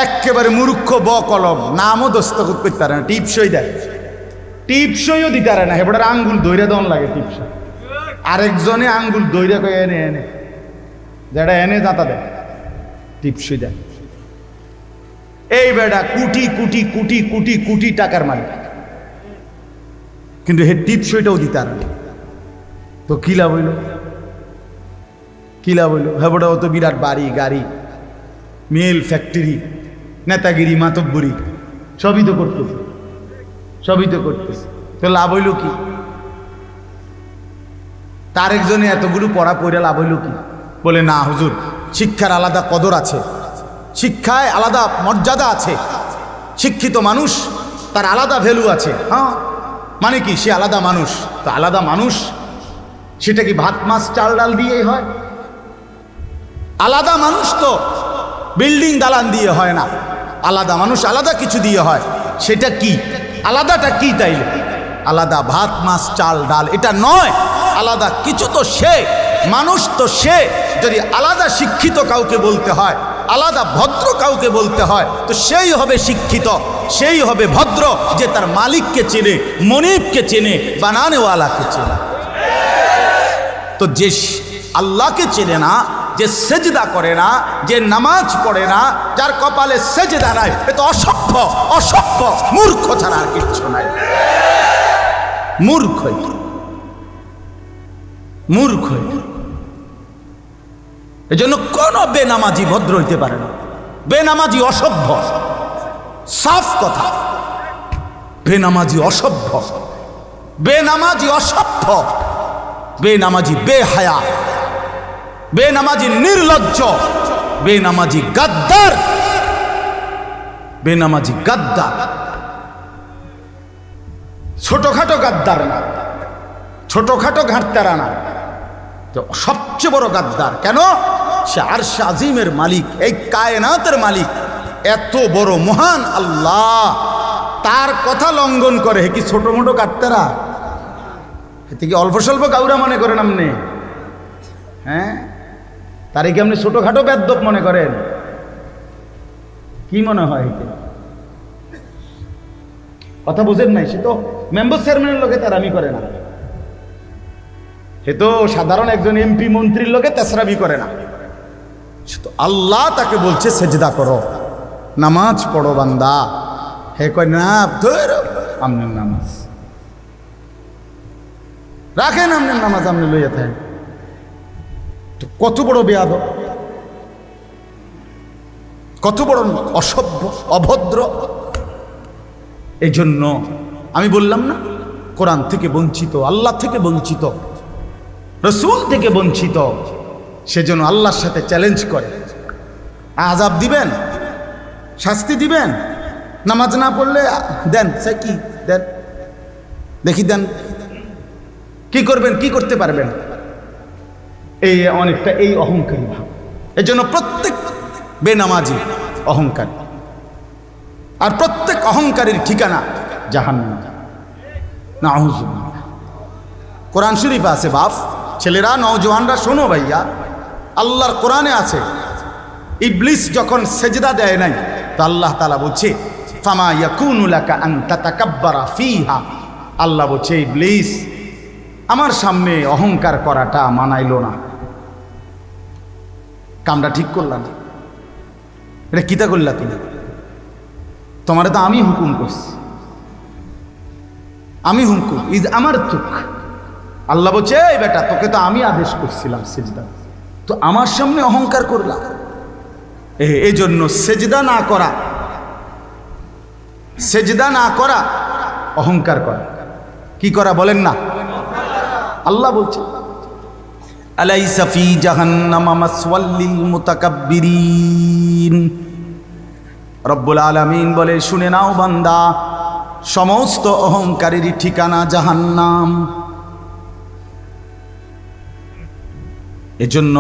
একেবারে মূর্খ ব কলম, নামও দস্তখত করতে পারে না, টিপসই দেয়, টিপসইও দিতে পারে না। হেবটার আঙ্গুল দৈরা দন লাগে টিপসই, আরেকজনে আঙ্গুল দৈরা করে এনে এনে যেটা এনে দাঁতা দেয়, টিপসই দেয়। এই বেটা কোটি কোটি কোটি কোটি কোটি টাকার মালিক, কিন্তু হে টিপসইটাও দিতে পারে না। তো কি লাভ হইল? কি লাভ হইল? হেবটা অত বিরাট বাড়ি গাড়ি, মিল ফ্যাক্টরি, নেতাগিরি মাতব্বরি সবই তো করতেছে, সবই তো করতেছে। তো লাভ হইল কি? তার একজনে এতগুলো পড়া পড়ে লাভ হইল কি? বলে না হুজুর, শিক্ষার আলাদা কদর আছে, শিক্ষায় আলাদা মর্যাদা আছে, শিক্ষিত মানুষ তার আলাদা ভ্যালু আছে। হ্যাঁ, মানে কি? সে আলাদা মানুষ। তো আলাদা মানুষ সেটা কি ভাত মাছ চাল ডাল দিয়েই হয়? আলাদা মানুষ তো বিল্ডিং দালান দিয়ে হয় না, আলাদা মানুষ আলাদা কিছু দিয়ে হয়। সেটা কি? আলাদাটা কি? তাইলে আলাদা ভাত মাছ চাল ডাল এটা নয়, আলাদা কিছু তো সে মানুষ। তো সে যদি আলাদা শিক্ষিত কাউকে বলতে হয়, আলাদা ভদ্র কাউকে বলতে হয়, তো সেই হবে শিক্ষিত, সেই হবে ভদ্র, যে তার মালিককে চেনে, মনিবকে চেনে, বানানেওয়ালাকে চেনে। তো যে আল্লাহকে চেনে না, যে সেজদা করে না, যে নামাজ পড়ে না, যার কপালে সেজদা নাই, এ তো অসভ্য, অসভ্য, মূর্খ ছাড়া আর কিচ্ছু নাই। মূর্খই, মূর্খই। এজন্য কোন বেনামাজি ভদ্র হইতে পারে না, বেনামাজি অসভ্য, সাফ কথা। বেনামাজি অসভ্য, বেনামাজি অসভ্য, বেনামাজি বেহায়া, বেনামাজি নির্লজ্জ, বেনামাজি গাদ্দার, বেনামাজি গাদ্দার। ছোটখাটো গাদ্দার না, ছোটখাটো ঘাটতারা না, তো সবচেয়ে বড় গাদ্দার। কেন? সে আরশ আজিমের মালিক, এই কায়নাতের মালিক, এত বড় মহান আল্লাহ, তার কথা লঙ্ঘন করে। হে কি ছোট মোটো গাদ্দারা? এতে কি অল্প স্বল্প কাউরা মনে করেন আপনি? হ্যাঁ, তারে কি আপনি ছোটখাটো বেদ্যপ মনে করেন? কি মনে হয়? কথা বুঝেন নাই? সে তো মেম্বার চেয়ারম্যানের লোকে তারামি করে না, সে তো সাধারণ একজন এমপি মন্ত্রীর লোকে তেসরাবি করে না। সে তো আল্লাহ তাকে বলছে সেজদা করো, নামাজ পড়ো বান্দা। হে কয় না, ধরো আমনের নামাজ রাখেন, আমনের নামাজ আপনি লইয়া থাকেন। তো কত বড় বেয়াদব, কত বড় অসভ্য, অভদ্র। এই জন্য আমি বললাম না, কোরআন থেকে বঞ্চিত, আল্লাহ থেকে বঞ্চিত, রসুল থেকে বঞ্চিত। সেজন্য আল্লাহর সাথে চ্যালেঞ্জ করে, আযাব দিবেন, শাস্তি দিবেন, নামাজ না পড়লে দেন, সে কি দেন দেখি, দেন, কি করবেন, কি করতে পারবেন? এই অনেকটা এই অহংকারী ভাব। এই জন্য প্রত্যেক বেনামাজি অহংকারী। আর প্রত্যেক অহংকারীর ঠিকানা জাহান্নাম। নাউযুবিল্লাহ। কোরআন শরীফ আছে বাপ, ছেলেরা, নওজওয়ানরা শোনো ভাইয়া, আল্লাহর কোরআনে আছে ইবলিস যখন সেজদা দেয় নাই তো আল্লাহ তাআলা বলছে ফামা ইয়াকুনু লাকা আন তাতাকাব্বারা ফিহা। আল্লাহ বলছে ইবলিস আমার সামনে অহংকার করাটা মানাইলো না, কামটা ঠিক করলাম না, এটা কিতা করলা তুমি? তোমারে তো আমি হুকুম করছি, আমি হুকুম ইজ আমার তুক। আল্লাহ বলছে এই বেটা তোকে তো আমি আদেশ করছিলাম সেজদা, তো আমার সামনে অহংকার করলা। এই জন্য সেজদা না করা অহংকার করা। কি করা বলেন না? আল্লাহ বলছে আলাইসা ফি জাহান্নামা মাসওয়াল লিল মুতাকাব্বিরিন। রব্বুল আলামিন বলে শুনে নাও বান্দা, সমস্ত অহংকারীর ঠিকানা জাহান্নাম। এজন্য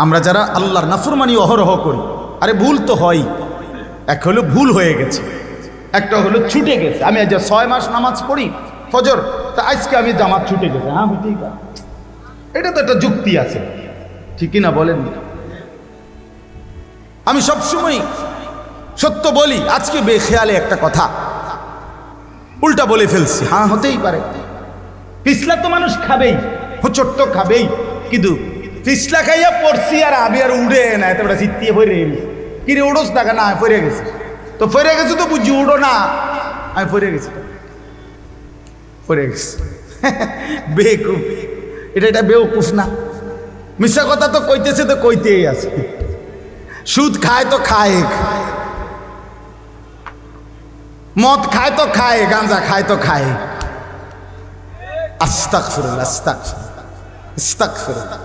আমরা যারা আল্লাহর নাফরমানি অহরহ করি, আরে ভুল তো হয়, এক হলো ভুল হয়ে গেছে, একটা হলো ছুটে গেছে। আমি আজ 6 মাস নামাজ পড়ি ফজর, তা আজকে আমি জামাত ছুটে গেছে, হ্যাঁ ঠিক আছে, এটা তো একটা যুক্তি আছে, ঠিকই না বলেন? আমি সবসময় সত্য বলি, আজকে বেখেয়ালে একটা কথা উল্টা বলে ফেলছি, হ্যাঁ হতেই পারে। পিছলা তো মানুষ খাবেই, হোঁচট তো খাবেই, কিন্তু পিছলা খাইয়া পড়ছি আর আমি আর উড়ে না, এত বড় চিত্তিয়ে ফেরে কিরে উড়োস টাকা না, ফেরে গেছে তো ফেরে গেছে তো বুঝি উড়ো না, আমি ফেরে গেছি তো ফেরে গেছি। বেকুফ, এটা বেউকুফ না? মিশা কথা তো কইতেছে তো কইতেই আছে। সুদ খায় তো খায়, মদ খায় তো খায়, গাঁজা খায় তো খায়। আস্তাগফিরুল্লাহ, আস্তাগফিরুল্লাহ।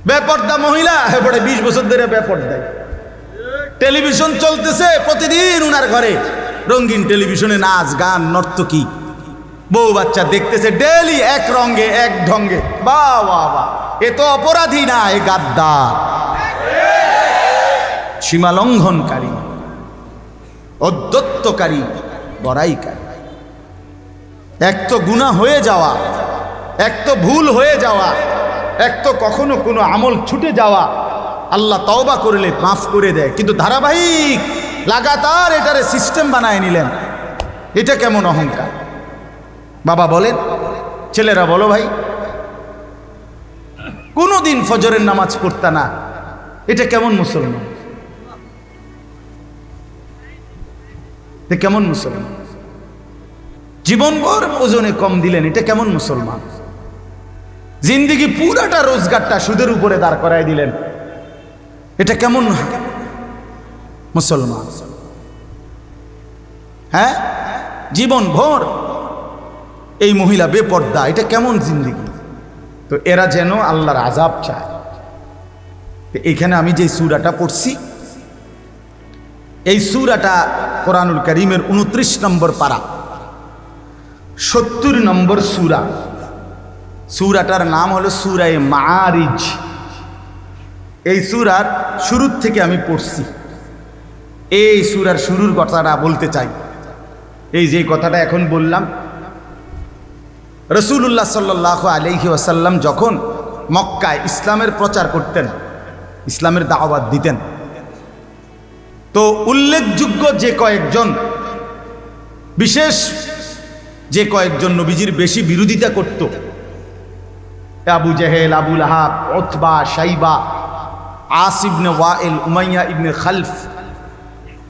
বেপর্দা মহিলা, এবারে 20 বছর ধরে বেপর্দায়। টেলিভিশন চলতেছে প্রতিদিন উনার ঘরে, রঙিন টেলিভিশনে নাচ গান নর্তকী, বউ বাচ্চা দেখতেছে ডেলি এক রঙে এক ঢঙ্গে। বাহ বাহ বাহ, এ তো অপরাধী না, এ গাদ্দার, সীমা লঙ্ঘনকারী, অদ্যত্তকারী, বড়াইকারী। এক তো গুনাহ হয়ে যাওয়া, এক তো ভুল হয়ে যাওয়া, এক তো কখনো কোনো আমল ছুটে যাওয়া, আল্লাহ তওবা করলে মাফ করে দেয়, কিন্তু ধারাবাহিক লাগাতার এটারে সিস্টেম বানায় নিলেন, এটা কেমন অহংকার? বাবা বলেন, ছেলেরা বলো ভাই, কোনোদিন ফজরের নামাজ পড়তা না, এটা কেমন মুসলমান? কেমন মুসলমান? জীবনভর ওজনে কম দিলেন, এটা কেমন মুসলমান? জিন্দিগি পুরাটা রোজগারটা সুদের উপরে দাঁড় করায় দিলেন, এটা কেমন মুসলমান? হ্যাঁ, জীবনভর এই মহিলা বেপর্দা, এটা কেমন জিন্দিগি? তো এরা যেন আল্লাহর আযাব চায়। এখানে আমি যে সূরাটা পড়ছি, এই সূরাটা কোরআনুল কারীমের 29 নম্বর পারা, 70 নম্বর সূরা। সূরাটার নাম হলো সূরায়ে মাআরিজ। এই সূরার শুরুর থেকে আমি পড়ছি। এই সূরার শুরুর কথাটা বলতে চাই। এই যে কথাটা এখন বললাম, রাসূলুল্লাহ সাল্লাল্লাহু আলাইহি ওয়াসাল্লাম যখন মক্কায় ইসলামের প্রচার করতেন, ইসলামের দাওয়াত দিতেন, তো উল্লেখযোগ্য যে কয়েকজন, বিশেষ যে কয়েকজন নবীজির বেশি বিরোধিতা করত, আবু জেহেল, আবু লাহাব, উতবা, শাইবা, আস ইবনে ওয়াইল, উমাইয়া ইবনে খালফ,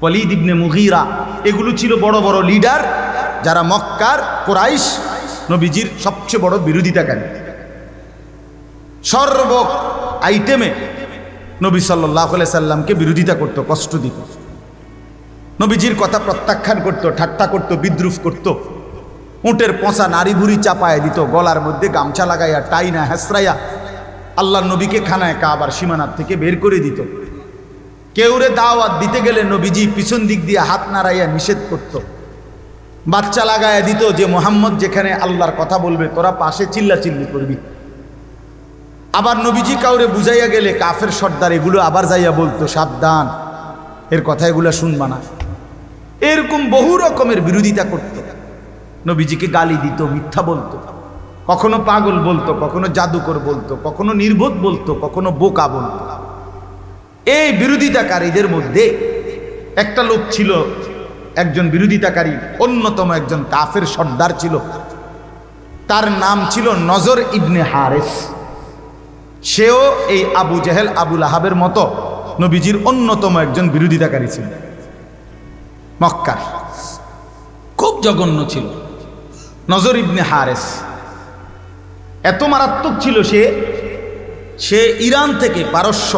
ওয়ালিদ ইবনে মুগীরা, এগুলো ছিল বড় বড় লিডার, যারা মক্কার কুরাইশ নবীজির সবচেয়ে বড় বিরোধিতাকারী। সর্ব আইটেমে নবী সাল্লাল্লাহু আলাইহি সাল্লামকে বিরোধিতা করত, কষ্ট দিত, নবীজির কথা প্রত্যাখ্যান করত, ঠাট্টা করত, বিদ্রুপ করত, উটের পচা নারী ভুড়ি চাপায় দিত, গলার মধ্যে গামছা লাগাইয়া টাইনা হেসরাইয়া আল্লাহর নবীকে খানায় কাবার সীমানার থেকে বের করে দিত। কেউরে দাওয়াত দিতে গেলে নবীজি পিছন দিক দিয়ে হাত নাড়াইয়া নিষেধ করত, বাচ্চা লাগাইয়া দিত যে মুহাম্মদ যেখানে আল্লাহর কথা বলবে তোরা পাশে চিল্লাচিল্লি করবি। আবার নবীজি কাউরে বুঝাইয়া গেলে কাফের সর্দার এগুলো আবার যাইয়া বলতো সাবধান, এর কথা এগুলো শুনবা না। এরকম বহু রকমের বিরোধিতা করত, নবীজিকে গালি দিত, মিথ্যা বলতো, কখনো পাগল বলতো, কখনো জাদুকর বলতো, কখনো নির্বোধ বলতো, কখনো বোকা বলতো। এই বিরোধিতাকারীদের মধ্যে একটা লোক ছিল, একজন বিরোধিতাকারী, অন্যতম একজন কাফের সর্দার ছিল, তার নাম ছিল নজর ইবনে হারেস। সেও এই আবু জেহেল, আবু লাহাবের মতো নবীজির অন্যতম একজন বিরোধিতাকারী ছিল। মক্কার খুব জঘন্য ছিল নজর ইবনে হারেস। এত মারাত্মক ছিল সে ইরান থেকে, পারস্য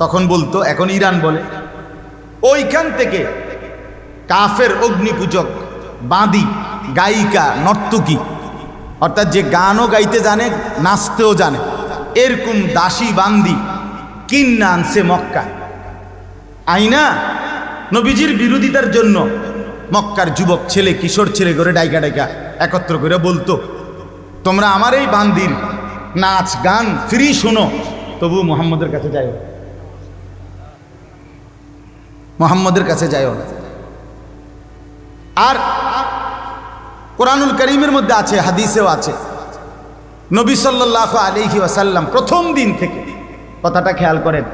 তখন বলতো, এখন ইরান বলে, ওইখান থেকে কাফের অগ্নিপূজক, বাঁদি, গায়িকা, নর্তকী, অর্থাৎ যে গানও গাইতে জানে, নাচতেও জানে, এরকম দাসী বান্দি কিন্না আনছে মক্কা। আইনা নবীজির বিরোধিতার জন্য মক্কার যুবক ছেলে, কিশোর ছেলে করে ডাইকা ডাইকা একত্র করে বলতো, তোমরা আমার এই বান্দির নাচ গান ফ্রি শোনো, তবু মুহাম্মদের কাছে যাইও, মুহাম্মদের কাছে যাইও। আর কোরআনুল কারীমের মধ্যে আছে, হাদিসেও আছে, নবী সাল্লাল্লাহু আলাইহি ওয়াসাল্লাম প্রথম দিন থেকে, কথাটা খেয়াল করেন,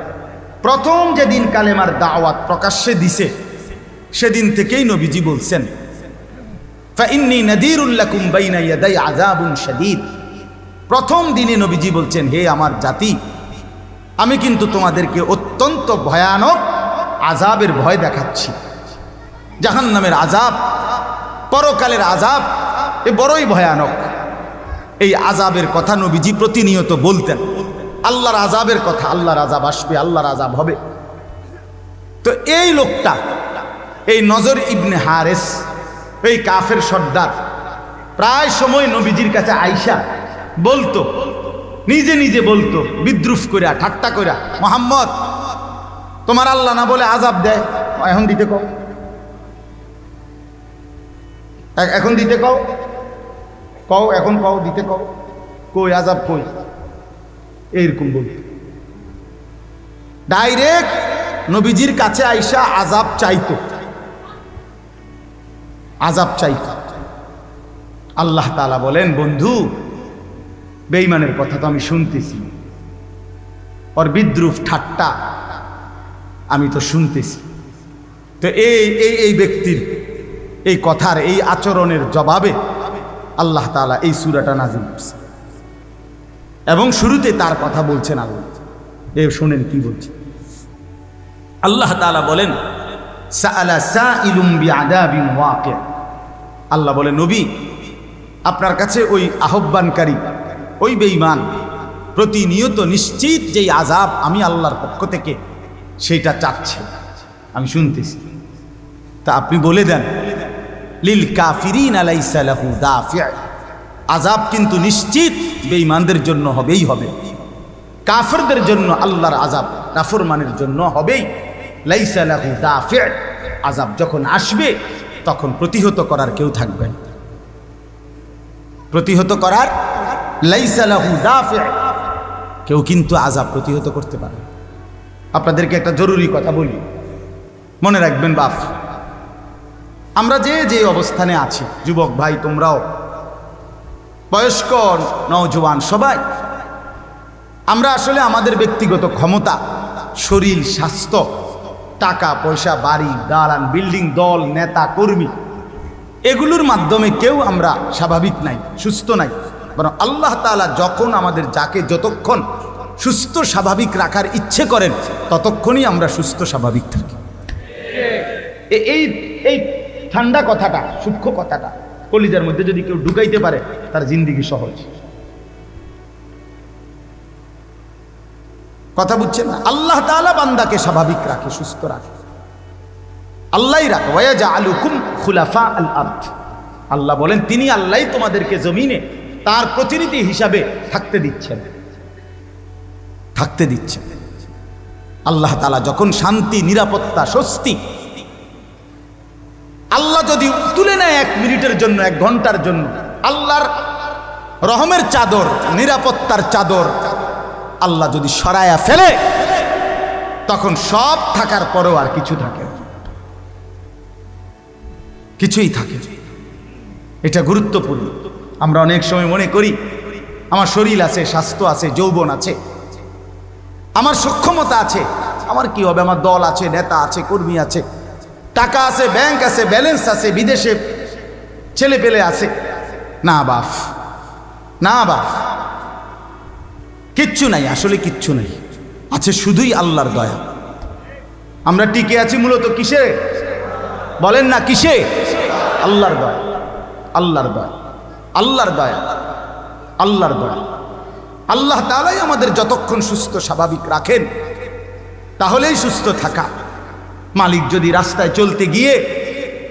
প্রথম যেদিন কালেমার দাওয়াত প্রকাশ্যে দিছে সেদিন থেকেই নবীজি বলছেন, ফাইন্নী নাযীরুল লাকুম বাইনা ইয়াদাই আযাবুন শাদীদ। প্রথম দিনে নবীজি বলছেন, হে আমার জাতি, আমি কিন্তু তোমাদেরকে অত্যন্ত ভয়ানক আযাবের ভয় দেখাচ্ছি। জাহান্নামের আযাব, পরকালের আযাব, এ বড়ই ভয়ানক। এই আযাবের কথা নবীজি প্রতিনিয়ত বলতেন, আল্লাহর আযাবের কথা, আল্লাহর আযাব আসবে, আল্লাহর আযাব হবে। তো এই লোকটা, এই নজর ইবনে হারেস, এই কাফের সর্দার, প্রায় সময় নবীজির কাছে আইসা বলতো, নিজে নিজে বলতো, বিদ্রুপ কইরা, ঠাট্টা কইরা, মুহাম্মদ তোমার আল্লাহ না বলে আযাব দেয়, এখন দিতে কও, এখন দিতে কও, কও এখন কও, দিতে কও, কই আযাব কই, এইরকম বলতো। ডাইরেক্ট নবীজির কাছে আইসা আযাব চাইতো, আযাব চাইতো। আল্লাহ তাআলা বলেন, বন্ধু বেঈমানের কথা তো আমি শুনতেছি, ওর বিদ্রুপ ঠাট্টা আমি তো শুনতেছি। তো এই ব্যক্তির এই কথার, এই আচরণের জবাবে আল্লাহ তাআলা এই সূরাটা নাযিল করছে, এবং শুরুতে তার কথা বলছেন আল্লাহ। শোনেন কি বলছে আল্লাহ তাআলা, বলেন, সাআলা সাইলুম বিআযাবিন ওয়াকি'। আল্লাহ বলে, নবী আপনার কাছে ওই আহ্বানকারী, ওই বেঈমান প্রতিনিয়ত নিশ্চিত যেই আযাব আমি আল্লাহর পক্ষ থেকে, সেইটা চাচ্ছে, আমি শুনতেছি। তা আপনি বলে দেন, লিল কাফিরিনা লাইসা লাহু দাফি', আযাব কিন্তু নিশ্চিত বেঈমানদের জন্য হবেই হবে, কাফেরদের জন্য আল্লাহর আযাব নাফরমানের জন্য হবেই। লাইসা লাহু দাফি', আযাব যখন আসবে তখন প্রতিহত করার কেউ থাকবে না, প্রতিহত করার, লাইসা লাহু দাফি', কেউ কিন্তু আযাব প্রতিহত করতে পারে। আপনাদেরকে একটা জরুরি কথা বলি, মনে রাখবেন বাপ, আমরা যে অবস্থানে আছি, যুবক ভাই তোমরাও, বয়স্ক নওজোয়ান সবাই, আমরা আসলে আমাদের ব্যক্তিগত ক্ষমতা, শরীর, স্বাস্থ্য, টাকা পয়সা, বাড়ি, দালান, বিল্ডিং, দল, নেতা, কর্মী, এগুলোর মাধ্যমে কেউ আমরা স্বাভাবিক নাই, সুস্থ নাই। বরং আল্লাহ তাআলা যখন আমাদের যাকে যতক্ষণ সুস্থ স্বাভাবিক রাখার ইচ্ছে করেন, ততক্ষণই আমরা সুস্থ স্বাভাবিক থাকি। এই ঠান্ডা কথাটা, সূক্ষ্ম কথাটা কলিজার মধ্যে যদি কেউ ঢুকাইতে পারে, তার জিন্দেগি সহজ। কথা বুঝছেন না? আল্লাহ তাআলা বান্দাকে স্বাভাবিক রাখে, সুস্থ রাখে, আল্লাহই রাখে। ওয়ায়াজআলুকুম খুলাফা আল আরদ, আল্লাহ বলেন তিনি আল্লাহই তোমাদেরকে জমিনে তার প্রতিনিধি হিসাবে থাকতে দিচ্ছেন, থাকতে দিচ্ছেন। আল্লাহ তাআলা যখন শান্তি, নিরাপত্তা, স্বস্তি, আল্লাহ যদি তুলে নেয় 1 মিনিটের জন্য, 1 ঘন্টার জন্য, আল্লাহর রহমের চাদর, নিরাপত্তার চাদর আল্লাহ যদি সরায়া ফেলে, তখন সব থাকার পরেও আর কিছু থাকে না। কিছুই থাকে না। এটা গুরুত্বপূর্ণ। আমরা অনেক সময় মনে করি আমার শরীর আছে, স্বাস্থ্য আছে, যৌবন আছে, আমার সক্ষমতা আছে, আমার কি হবে, আমার দল আছে, নেতা আছে, কর্মী আছে, টাকা আছে, ব্যাংক আছে, ব্যালেন্স আছে, বিদেশে ছেলে পেলে আছে। না বাপ, না বাপ, কিচ্ছু নাই, আসলে কিচ্ছু নাই, আছে শুধুই আল্লাহর দয়া। আমরা টিকে আছি মূলত কিসে বলেন না, কিসে? আল্লাহর দয়া, আল্লাহর দয়া, আল্লাহর দয়া, আল্লাহর দয়া। আল্লাহ তাআলাই আমাদের যতক্ষণ সুস্থ স্বাভাবিক রাখেন তাহলেই সুস্থ থাকা। মালিক যদি রাস্তায় চলতে গিয়ে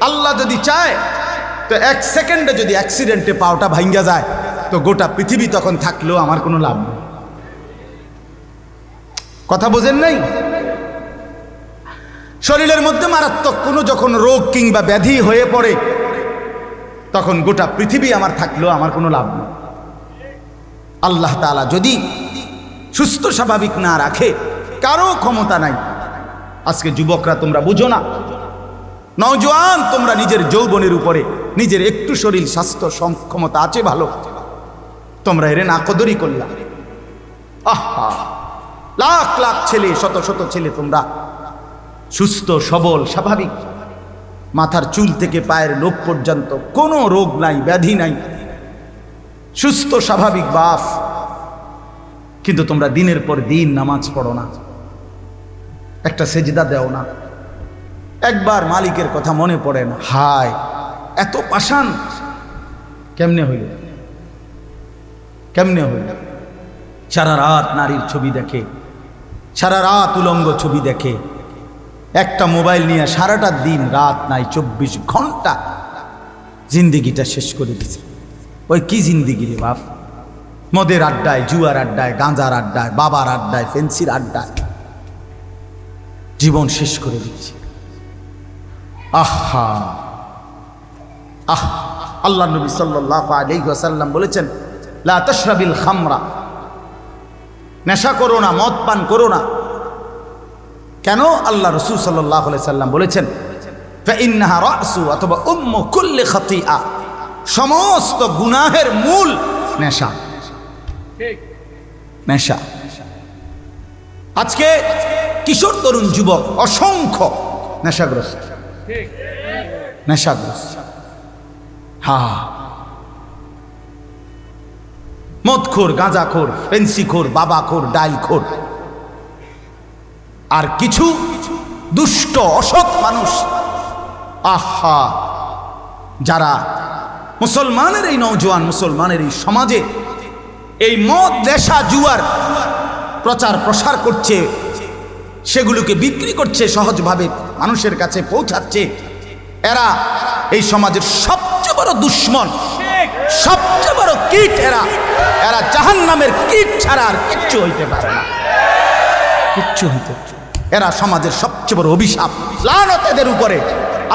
আল্লাহ যদি চায় তো 1 সেকেন্ডে যদি অ্যাক্সিডেন্টে পাওটা ভাঙ্গা যায় তো গোটা পৃথিবী তখন থাকলেও আমার কোনো লাভ নেই। কথা বোঝেন নাই? শরীরের মধ্যে মারাত্মক কোনো যখন রোগ কিংবা ব্যাধি হয়ে পড়ে তখন গোটা পৃথিবী আমার থাকলেও আমার কোনো লাভ নেই। আল্লাহ তাআলা যদি সুস্থ স্বাভাবিক না রাখে কারো ক্ষমতা নাই। আজকে যুবকরা তোমরা বুঝো না, নওজোয়ান তোমরা নিজের যৌবনের উপরে নিজের একটু শরীর স্বাস্থ্য ক্ষমতা আছে ভালো, তোমরা এর নাকদরি করলা। আহা, লাখ লাখ ছেলে, শত শত ছেলে তোমরা সুস্থ সবল স্বাভাবিক, মাথার চুল থেকে পায়ের লোক পর্যন্ত কোনো রোগ নাই, ব্যাধি নাই, সুস্থ স্বাভাবিক বাপ, কিন্তু তোমরা দিনের পর দিন নামাজ পড়ো না, একটা সেজদা দেও না, একবার মালিকের কথা মনে পড়ে না। হায়, এত পাষাণ কেমনে হইল, কেমনে হইল? সারা রাত নারীর ছবি দেখে, সারা রাত উলঙ্গ ছবি দেখে, একটা মোবাইল নিয়ে সারাটা দিন রাত নাই 24 ঘন্টা জিন্দিগিটা শেষ করে দিছে। ওই কি জিন্দিগি রে বাপ? মদের আড্ডায়, জুয়ার আড্ডায়, গাঁজার আড্ডায়, বাবার আড্ডায়, ফেন্সির আড্ডায় জীবন শেষ করে দিচ্ছে। আহা আহ, আল্লাহ নবী সাল্লাল্লাহু আলাইহি ওয়াসাল্লাম বলেছেন, লা তাশরাবিল খামরা, নেশা করো না, মদ পান করো না। কেন? আল্লাহ রাসূল সাল্লাল্লাহু আলাইহি ওয়াসাল্লাম বলেছেন, ফাইন্নাহা রাসু অথবা উম্মু কুল্লি খাতিআ, সমস্ত গুনাহের মূল নেশা, নেশা। আজকে কিশোর তরুণ যুবক অসংখ্য নেশাগ্রস্ত, নেশাগ্রস্ত। হ্যাঁ, মদখোর, গাঁজাখোর, ফেন্সিখোর, বাবাখোর, ডাইলখোর। আর কিছু দুষ্ট অসৎ মানুষ, আহা, যারা মুসলমানের এই নওজোয়ান, মুসলমানের এই সমাজে এই মদ, নেশা, জুয়ার প্রচার প্রসার করছে, সেগুলোকে বিক্রি করছে, সহজভাবে মানুষের কাছে পৌঁছাচ্ছে। এরা এই সমাজের সবচেয়ে বড় দুশ্মন, সবচেয়ে বড় কীট। এরা এরা জাহান্নামের কীট ছাড়া আর কিচ্ছু হইতে পারে না, কিচ্ছু হইতে। এরা সমাজের সবচেয়ে বড় অভিশাপ, লানত এদের উপরে,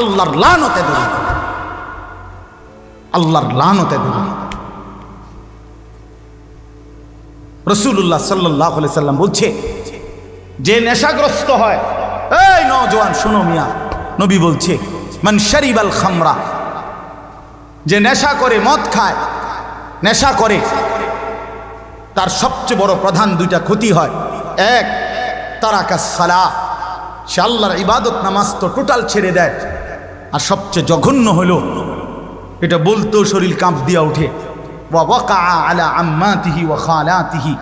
আল্লাহর লানত এদের উপরে, আল্লাহর লানত এদের উপরে। রাসূলুল্লাহ সাল্লাল্লাহু আলাইহি সাল্লাম বলছে, যে নেশাগ্রস্ত হয়, এই নওজোয়ান শোনো মিয়া, নবী বলছে, মান শারিবাল খামরা, যে নেশা করে, মদ খায়, নেশা করে, তার সবচেয়ে বড় প্রধান 2টা ক্ষতি হয়। এক, তারাকাস সালাহ, সে আল্লাহর ইবাদত নামাজ তো টোটাল ছেড়ে দেয়। আর সবচেয়ে জঘন্য হলো, এটা বলতেও শরীর কাঁপ দিয়া ওঠে, ওয়া ওয়াকা আলা আম্মাতিহি ওয়া খালাতিহি,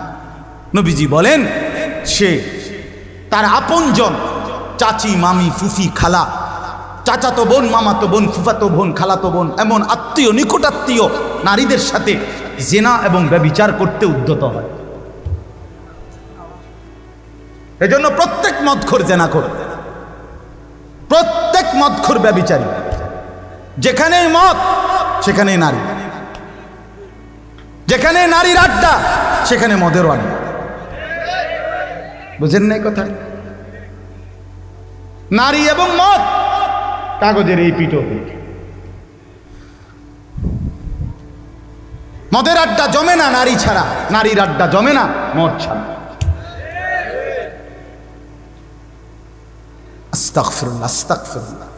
নবীজি বলেন, সে তার আপনজন, চাচি, মামি, ফুফি, খালা, চাচাতো বোন, মামাতো বোন, ফুফাতো বোন, খালাতো বোন, এমন আত্মীয়, নিকটাত্মীয় নারীদের সাথে জিনা এবং ব্যভিচার করতে উদ্যত হয়। এজন্য প্রত্যেক মদখোর জিনাখোর, প্রত্যেক মদখোর ব্যভিচারী। যেখানেই মদ সেখানেই নারী, যেখানে নারীর আড্ডা সেখানে মদের আড্ডা। বুঝেন নাই কথা? নারী এবং মদ কাগজের এই পিঠ ওপিঠ। মদের আড্ডা জমে না নারী ছাড়া, নারীর আড্ডা জমে না মদ ছাড়া। আস্তাগফিরুল্লাহ, আস্তাগফিরুল্লাহ।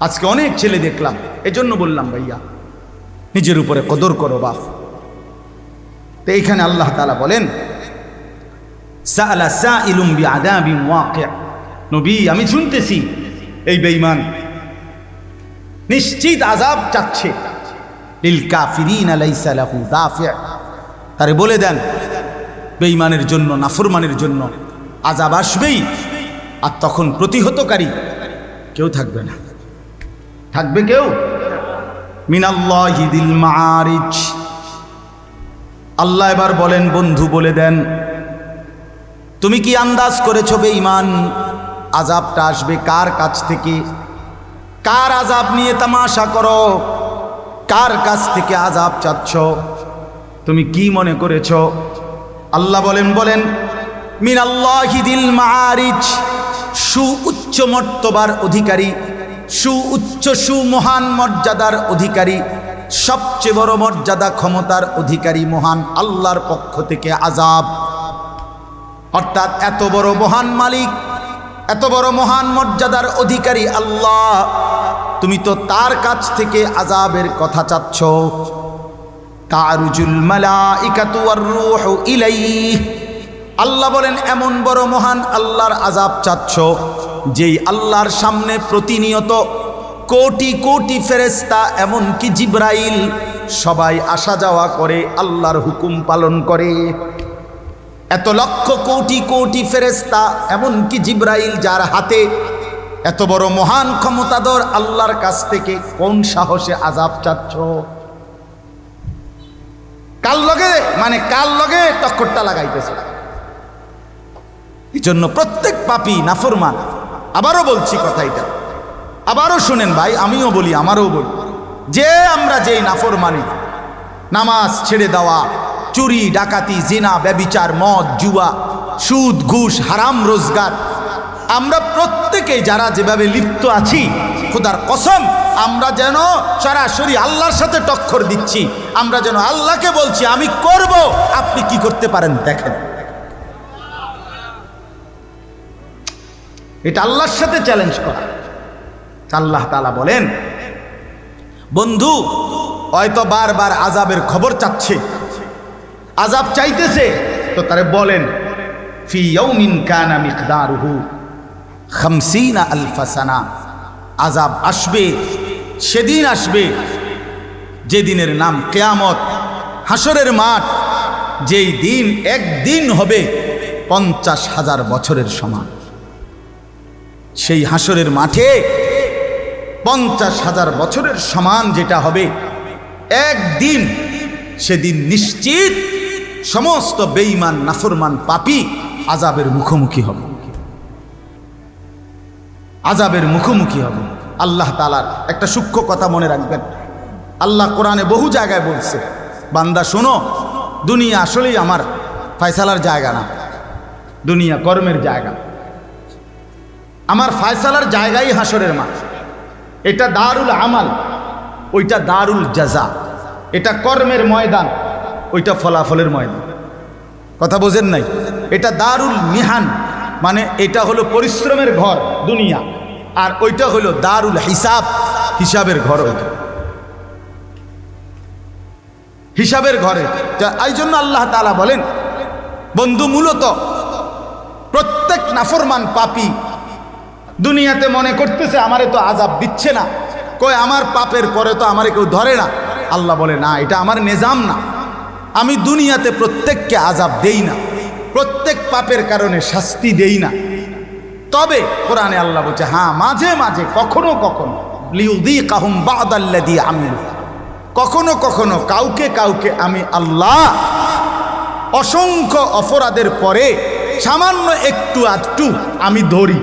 আজকে অনেক ছেলে দেখলাম, এজন্য বললাম ভাইয়া নিজের উপরে কদর করো বাপ। তো এইখানে আল্লাহ তাআলা বলেন সাআলা সাইলুম বিআযাবিন ওয়াকি', নবী আমি শুনতেছি এই বেঈমান নিশ্চিত আযাব চাচ্ছে। লিল কাফিরিনা লাইসা লাহু দাফি', তারে বলে দেন বেঈমানের জন্য, নাফরমানের জন্য আযাব আসবেই, আর তখন প্রতিহতকারী কেউ থাকবে না। থাকবে কেউ? মিনাল্লাহি দিল মাআরিজ। আল্লাহ এবার বলেন বন্ধু বলে দেন তুমি কি আন্দাজ করেছো বেঈমান আযাবটা আসবে কার কাছ থেকে? কার আযাব নিয়ে তামাশা করো? কার কাছ থেকে আযাব চাচ্ছ? তুমি কি মনে করেছো? আল্লাহ বলেন মিনাল্লাহি দিল মাআরিজ, সুউচ্চ মর্তবার অধিকারী, সুউচ্চ সুমহান মর্যাদার অধিকারী, সবচেয়ে বড় মর্যাদা ক্ষমতার অধিকারী মহান আল্লাহর পক্ষ থেকে আযাব। অর্থাৎ এত বড় মহান মালিক, এত বড় মহান মর্যাদার অধিকারী আল্লাহ, তুমি তো তার কাছ থেকে আযাবের কথা চাচ্ছ। তারুজুল মালাইকাতু ওয়ার রূহু ইলাইহি, আল্লাহ বলেন এমন বড় মহান আল্লাহর আযাব চাচ্ছ যেই আল্লাহর সামনে প্রতিনিয়ত কোটি কোটি ফেরেশতা এমনকি জিবরাইল সবাই আসা যাওয়া করে, আল্লাহর হুকুম পালন করে। এত লক্ষ কোটি কোটি ফেরেশতা এমনকি জিবরাইল যার হাতে, এত বড় মহান ক্ষমতাধর আল্লাহর কাছ থেকে কোন সাহসে আযাব চাচ্ছ? কার লগে টক্করটা লাগাইতেছে। এই জন্য প্রত্যেক পাপী নাফরমান, আবারও বলছি কথা এটা, আবারও শুনেন ভাই, আমিও বলি আমারও বলি, যে আমরা যেই নাফরমানি, নামাজ ছেড়ে দেওয়া, চুরি ডাকাতি জিনা ব্যভিচার মদ জুয়া সুদ ঘুষ হারাম রোজগার, আমরা প্রত্যেকে যারা যেভাবে লিপ্ত আছি, খোদার কসম আমরা যেন সরাসরি আল্লাহর সাথে টক্কর দিচ্ছি। আমরা যেন আল্লাহকে বলছি আমি করব, আপনি কি করতে পারেন দেখেন। এটা আল্লাহর সাথে চ্যালেঞ্জ করা। আল্লাহ তাআলা বলেন বন্ধু হয়তো বারবার আযাবের খবর চাচ্ছে, আযাব চাইতেছে, তো তারে বলেন ফি ইয়াউমিন কানা মিকদারুহু 50,000 সানা, আযাব আসবে, সেদিন আসবে যেদিনের নাম কিয়ামত, হাসরের মাঠ, যেই দিন একদিন হবে 50,000 বছরের সমান। সেই হাসরের মাঠে 50,000 বছরের সমান যেটা হবে একদিন, সেদিন নিশ্চিত সমস্ত বেঈমান নাফরমান পাপী আযাবের মুখোমুখি হবে, আযাবের মুখোমুখি হবে। আল্লাহ তাআলার একটা সূক্ষ্ম কথা মনে রাখবেন, আল্লাহ কোরআনে বহু জায়গায় বলছে বান্দা শোনো, দুনিয়া আসলেই আমার ফয়সালার জায়গা না, দুনিয়া কর্মের জায়গা, আমার ফয়সালার জায়গাই হাসরের মাঠ। এটা দারুল আমাল, ওইটা দারুল জাযা। এটা কর্মের ময়দান, ওইটা ফলাফলের ময়দান। কথা বোঝেন নাই? এটা দারুল মিহান, মানে এটা হলো পরিশ্রমের ঘর দুনিয়া, আর ওইটা হলো দারুল হিসাব, হিসাবের ঘর। ওইটা হিসাবের ঘরে। এই জন্য আল্লাহ তাআলা বলেন বন্ধু মূলত প্রত্যেক নাফরমান পাপী দুনিয়াতে মনে করতেছে আমারে তো আযাব দিচ্ছে না, কই আমার পাপের পরে তো আমারে কেউ ধরে না। আল্লাহ বলে না, এটা আমার নিজাম না, আমি দুনিয়াতে প্রত্যেককে আযাব দেই না, প্রত্যেক পাপের কারণে শাস্তি দেই না। তবে কোরআনে আল্লাহ বলছে হ্যাঁ মাঝে মাঝে কখনো কখনো লিউযীকাহুম বা'দাল্লাযী আমিলু, কখনো কখনো কাউকে কাউকে আমি আল্লাহ অসংখ্য অপরাধের পরে সামান্য একটু আধটু আমি ধরি,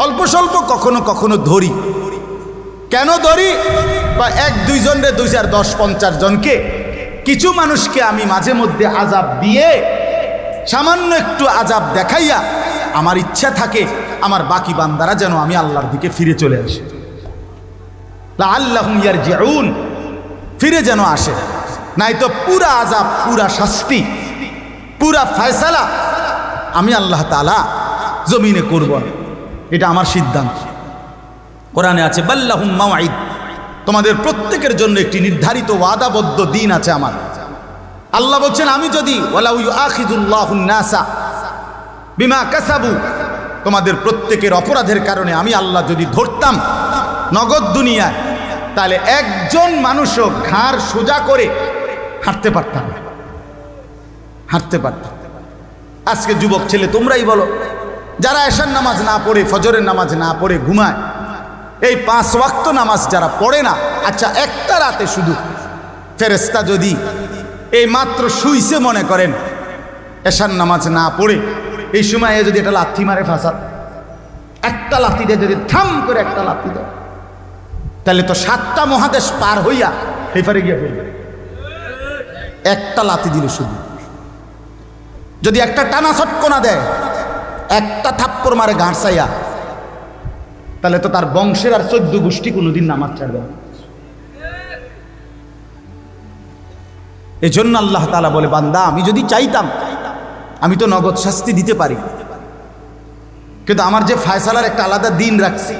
অল্প স্বল্প কখনো কখনো ধরি। কেন ধরি? বা 1-2 জনরে 2, 4, 10, 50 জনকে, কিছু মানুষকে আমি মাঝে মধ্যে আযাব দিয়ে, সামান্য একটু আযাব দেখাইয়া আমার ইচ্ছা থাকে আমার বাকি বান্দারা যেন আমি আল্লাহর দিকে ফিরে চলে আসে, লাআল্লাহুম ইয়ারজিউন, ফিরে যেন আসে। নাই তো পুরা আযাব, পুরা শাস্তি, পুরা ফয়সালা আমি আল্লাহ তাআলা জমিনে করব না, এটা আমার সিদ্ধান্ত। কোরআনে আছে বাল্লাহুম মাওঈদ, তোমাদের প্রত্যেকের জন্য একটি নির্ধারিত ওয়াদাবদ্ধ দিন আছে আমার। আল্লাহ বলছেন আমি যদি ওয়ালাউ ইউআখিযুল্লাহুন নাসা বিমা কাসাবু, তোমাদের প্রত্যেকের অপরাধের কারণে আমি আল্লাহ যদি ধরতাম নগদ দুনিয়ায়, তাহলে একজন মানুষও ঘাড় সোজা করে হাঁটতে পারতাম না, হাঁটতে পারতাম। আজকে যুবক ছেলে তোমরাই বলো, যারা এশার নামাজ না পড়ে, ফজরের নামাজ না পড়ে ঘুমায়, এই 5 ওয়াক্ত নামাজ যারা পড়ে না, আচ্ছা একটা রাতে শুধু ফেরেশতা যদি এই মাত্র শুইছে মনে করেন এশার নামাজ না পড়ে, এই সময় যদি একটা লাথি মারে ফাঁসাদ, একটা লাথি দিয়ে যদি থাম করে একটা লাথি দেয়, তাহলে তো 7টা মহাদেশ পার হইয়া এই পারে গিয়ে ফেলবে। একটা লাথি দিলে শুধু যদি একটা টানা ছটকনা দেয়, একটা থাপ্পড় মারে গাঁট চাইয়া, তাহলে তো তার বংশের আর 14 গোষ্ঠী কোনোদিন নামাজ ছাড়বে না। এই জন্য আল্লাহ তাআলা বলে, বান্দা আমি যদি চাইতাম আমি তো নগদ শাস্তি দিতে পারি, কিন্তু আমার যে ফায়সালার একটা আলাদা দিন রাখছি,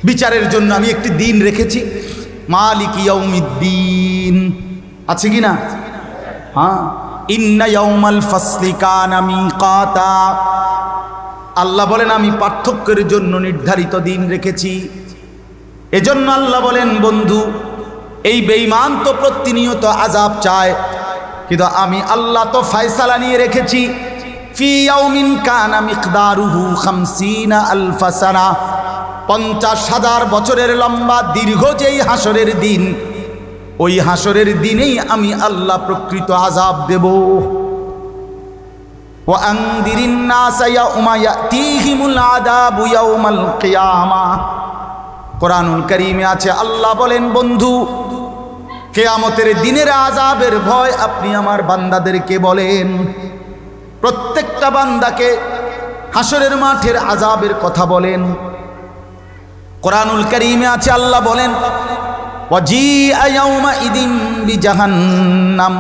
বিচারের জন্য আমি একটি দিন রেখেছি, মালিক ইয়াউমিদ্দিন, আছে কি না? হ্যাঁ, ইন্না ইয়াউমাল ফাসলি কানা মিকাতা, আল্লাহ বলেন আমি পার্থক্যের জন্য নির্ধারিত দিন রেখেছি। এজন্য আল্লাহ বলেন, বন্ধু এই বেঈমান তো প্রতিনিয়ত আযাব চায়, কিন্তু আমি আল্লাহ তো ফয়সালা নিয়ে রেখেছি, ফি ইয়াউমিন কানা মিকদারুহু 50 আলফ সানা, 50,000 বছরের লম্বা দীর্ঘ যেই হাসরের দিন, ওই হাসরের দিনেই আমি আল্লাহ প্রকৃত আযাব দেব। ওয়া আনদিরিন নাসা ইয়াউমা ইয়াতিহিমুল আযাবু ইয়াউমাল কিয়ামাহ, কোরআনুল কারীমে আছে আল্লাহ বলেন, বন্ধু কিয়ামতের দিনের আযাবের ভয় আপনি আমার বান্দাদেরকে বলেন। প্রত্যেকটা বান্দাকে হাসরের মাঠের আযাবের কথা বলেন। কোরআনুল কারীমে আছে আল্লাহ বলেন, ওয়াজিআ ইয়াউমা ইদিন বিজাহান্নাম,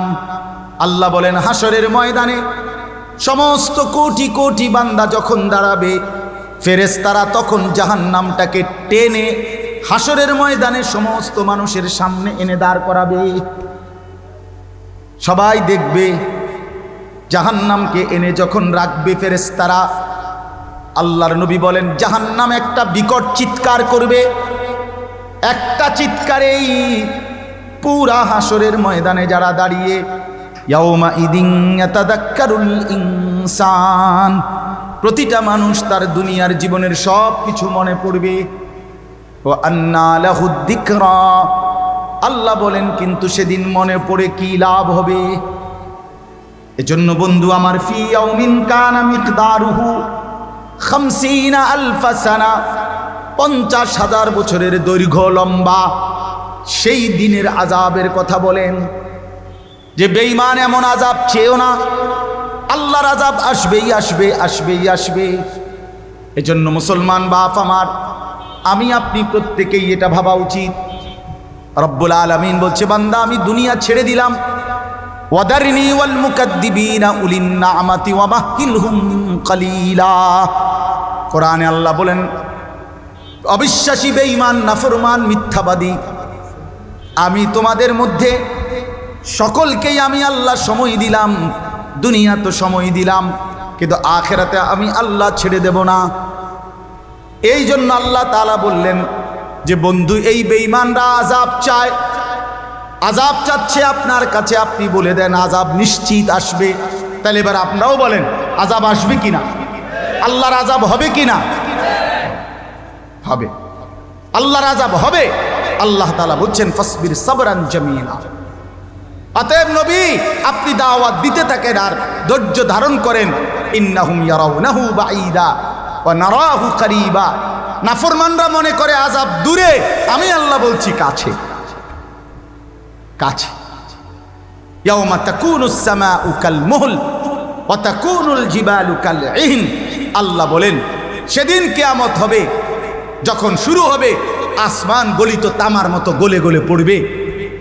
আল্লাহ বলেন হাসরের ময়দানে সমস্ত কোটি কোটি বান্দা যখন দাঁড়াবে, ফেরেশতারা তখন জাহান্নামটাকে টেনে হাসরের ময়দানে সমস্ত মানুষের সামনে এনে দাঁড় করাবে। সবাই দেখবে জাহান্নামকে এনে যখন রাখবে ফেরেশতারা, আল্লাহর নবী বলেন জাহান্নাম একটা বিকট চিৎকার করবে, একটা চিৎকারেই পুরা হাসরের ময়দানে যারা দাঁড়িয়ে, ইয়াউমা ইদিন ইয়াতাযাক্কারুল ইনসান, প্রতিটা মানুষ তার দুনিয়ার জীবনের সব কিছু মনে পড়বে। ওয়া আন্না লাহুদ যিকরা, আল্লাহ বলেন কিন্তু সেদিন মনে পড়ে কি লাভ হবে? এজন্য বন্ধু আমার, ফি ইয়াউমিন কানা মিকদারুহু 50 আলফ সানা, 50,000 বছরের দৈর্ঘ্য লম্বা সেই দিনের আযাবের কথা বলেন। যে বেঈমান এমন আযাব চেয়েও না, আল্লাহর আযাব আসবেই আসবে, আসবেই আসবে। এজন্য মুসলমান বাপ আমার, আমি আপনি প্রত্যেকেই এটা ভাবা উচিত। রব্বুল আলামিন বলছে, বান্দা আমি দুনিয়া ছেড়ে দিলাম, ওয়াদারনি ওয়াল মুকাদ্দিবিনা উলিন নামাতি ওয়া মাহকিলহুম কালিলা। কোরআনে আল্লাহ বলেন, অবিশ্বাসী বেঈমান নাফরমান মিথ্যাবাদী আমি তোমাদের মধ্যে সকলকেই আমি আল্লাহ সময় দিলাম, দুনিয়া তো সময় দিলাম, কিন্তু আখিরাতে আমি আল্লাহ ছেড়ে দেব না। এই জন্য আল্লাহ তাআলা বললেন যে বন্ধু এই বেঈমানরা আযাব চায়, আযাব চাচ্ছে আপনার কাছে, আপনি বলে দেন আযাব নিশ্চিত আসবে। তাহলে এবার আপনারাও বলেন আযাব আসবে কিনা, আল্লাহর আযাব হবে কিনা? হবে, আল্লাহর আযাব হবে। আল্লাহ তাআলা বলছেন ফাসবির সাবরান জামিলা। অতএব নবী আপনি দাওয়াত দিতে থাকেন আর ধৈর্য ধারণ করেন। ইন্নাহুম ইয়ারাউনাহু বাঈদা ওয়া নারাহু করিবা, নাফরমানরা মনে করে আযাব দূরে, আমি আল্লাহ বলছি কাছে কাছে। ইয়াউমা তাকুনুস সামাউ কাল মুহল ওয়া তাকুনুল জিবালু কাল ইহন, আল্লাহ বলেন সেদিন কিয়ামত হবে, যখন শুরু হবে আসমান গলিত তামার মতো গলে গলে পড়বে,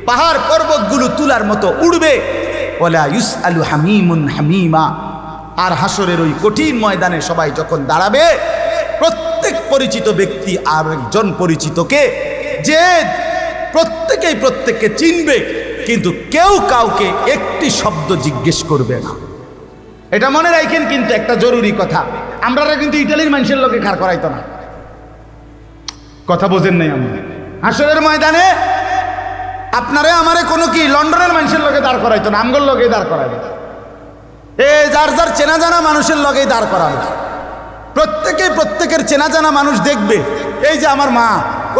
পাহাড় পর্বতগুলো তুলার মতো উড়বে। ওয়ালা ইউসআলু হামিমুন হামিমা, আর হাসরের ওই কঠিন ময়দানে সবাই যখন দাঁড়াবে, প্রত্যেক পরিচিত ব্যক্তি আর একজন পরিচিতকে, যে প্রত্যেকেই প্রত্যেককে চিনবে, কিন্তু কেউ কাউকে একটি শব্দ জিজ্ঞেস করবে না। এটা মনে রাখেন, কিন্তু একটা জরুরি কথা, আমরা কিন্তু ইটালির মানুষের লোকে খাড় করাইতো না। কথা বোঝেন নাই? আমি হাসরের ময়দানে আপনারে আমারে কোনো কি লন্ডনের মানুষের লোকে দাঁড় করাইতো না, আমগোর লোকেই দাঁড় করাইবে। যার যার চেনা জানা মানুষের লগেই দাঁড় করাবে। প্রত্যেকে প্রত্যেকের চেনা জানা মানুষ দেখবে। এই যে আমার মা,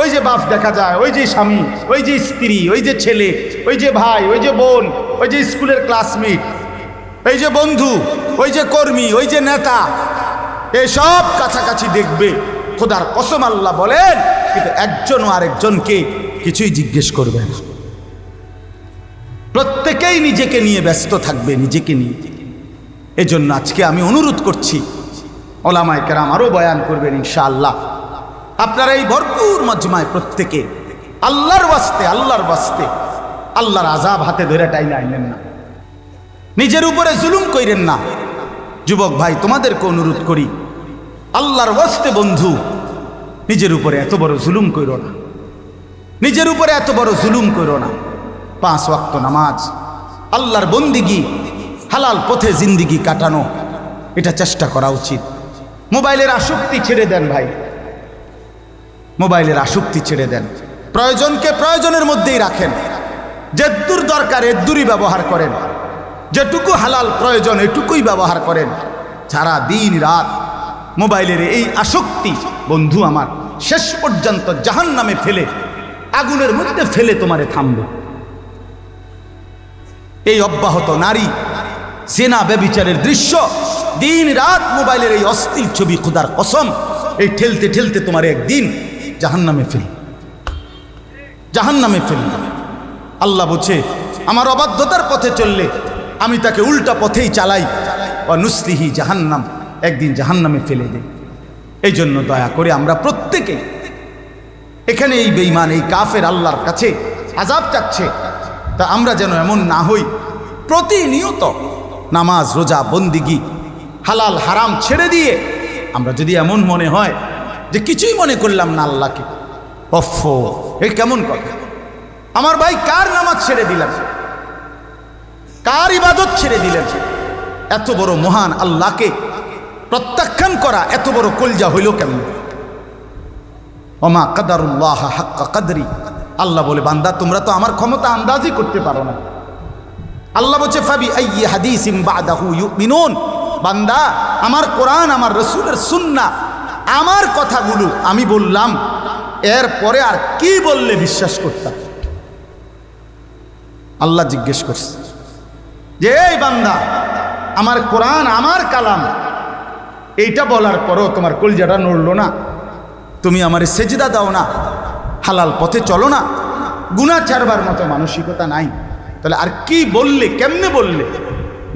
ওই যে বাপ দেখা যায়, ওই যে স্বামী, ওই যে স্ত্রী, ওই যে ছেলে, ওই যে ভাই, ওই যে বোন, ওই যে স্কুলের ক্লাসমেট, ওই যে বন্ধু, ওই যে কর্মী, ওই যে নেতা, এসব কাছাকাছি দেখবে। খোদার কসম আল্লাহ বলেন, কিন্তু একজনও আরেকজনকে কিছুই জিজ্ঞেস করবে না। প্রত্যেকেই নিজেকে নিয়ে ব্যস্ত থাকবে, নিজেকে নিয়ে। এজন্য আজকে আমি অনুরোধ করছি, ওলামায়ে কেরাম আরও বয়ান করবেন ইনশাআল্লাহ। আপনারা এই ভরপুর মজমায় প্রত্যেকে আল্লাহর ওয়াস্তে, আল্লাহর ওয়াস্তে আল্লাহর আযাব হাতে ধরে টাইলে আইলেন না, নিজের উপরে জুলুম কইরেন না। যুবক ভাই, তোমাদেরকে অনুরোধ করি, আল্লাহর ওয়াস্তে বন্ধু, নিজের উপরে এত বড় জুলুম কইরো না, নিজের উপরে এত বড় জুলুম কইরো না। 5 ওয়াক্ত নামাজ, আল্লাহর বন্দিগি, হালাল পথে জিন্দিগি কাটানো, এটা চেষ্টা করা উচিত। মোবাইলের আসক্তি ছেড়ে দেন ভাই, মোবাইলের আসক্তি ছেড়ে দেন। প্রয়োজনকে প্রয়োজনের মধ্যেই রাখেন, যেদূর দরকার এদূরই ব্যবহার করেন, যেটুকু হালাল প্রয়োজন এটুকুই ব্যবহার করেন। সারা দিন রাত মোবাইলের এই আসক্তি বন্ধু আমার শেষ পর্যন্ত জাহান্নামে ফেলে, আগুনের মধ্যে ফেলে তোমারে থামবে। এই অব্যাহত নারী, জেনা, ব্যভিচারের দৃশ্য, দিন রাত মোবাইলের এই অস্থির ছবি, খোদার কসম, এই ঠেলতে ঠেলতে তোমার একদিন জাহান্নামে ফেল, জাহান্নামে ফেল। আল্লাহ বলছে, আমার অবাধ্যতার পথে চললে আমি তাকে উল্টা পথেই চালাই, ওয়া নুসলিহি জাহান্নাম, একদিন জাহান্নামে ফেলে দেই। এই জন্য দয়া করে আমরা প্রত্যেকে, এখানে এই বেঈমান, এই কাফের আল্লাহর কাছে আযাব চাচ্ছে, তা আমরা যেন এমন না হই। প্রতিনিয়ত নামাজ, রোজা, বন্দিগি, হালাল হারাম ছেড়ে দিয়ে আমরা যদি এমন মনে হয় যে কিছুই মনে করলাম না আল্লাহকে, অফো, এ কেমন কথা? আমার ভাই, কার নামাজ ছেড়ে দিলেন, কার ইবাদত ছেড়ে দিলেন? এত বড় মহান আল্লাহকে প্রত্যাখ্যান করা এত বড় কলজা হইল কেমন? ওমা কাদারুল্লাহ হাক্কা কাদরি। আল্লাহ বলে, বান্দা তোমরা তো আমার ক্ষমতা আন্দাজই করতে পারো না। আল্লাহ বলছে, ফাবি আইয়ি হাদিসিম বাদাহু ইউমিনুন। বান্দা, আমার কোরআন, আমার রাসূলের সুন্নাহ, আমার কথাগুলো আমি বললাম, এর পরে আর কি বললে বিশ্বাস করতাম? আল্লাহ জিজ্ঞেস করছে যে, এই বান্দা, আমার কোরআন, আমার কালাম, এইটা বলার পরও তোমার কলজাটা নড়লো না, তুমি আমার সেজদা দাও না, হালাল পথে চলো না, গুনাহ ছাড়বার মতো মানসিকতা নাই, তাহলে আর কি বললে, কেমনে বললে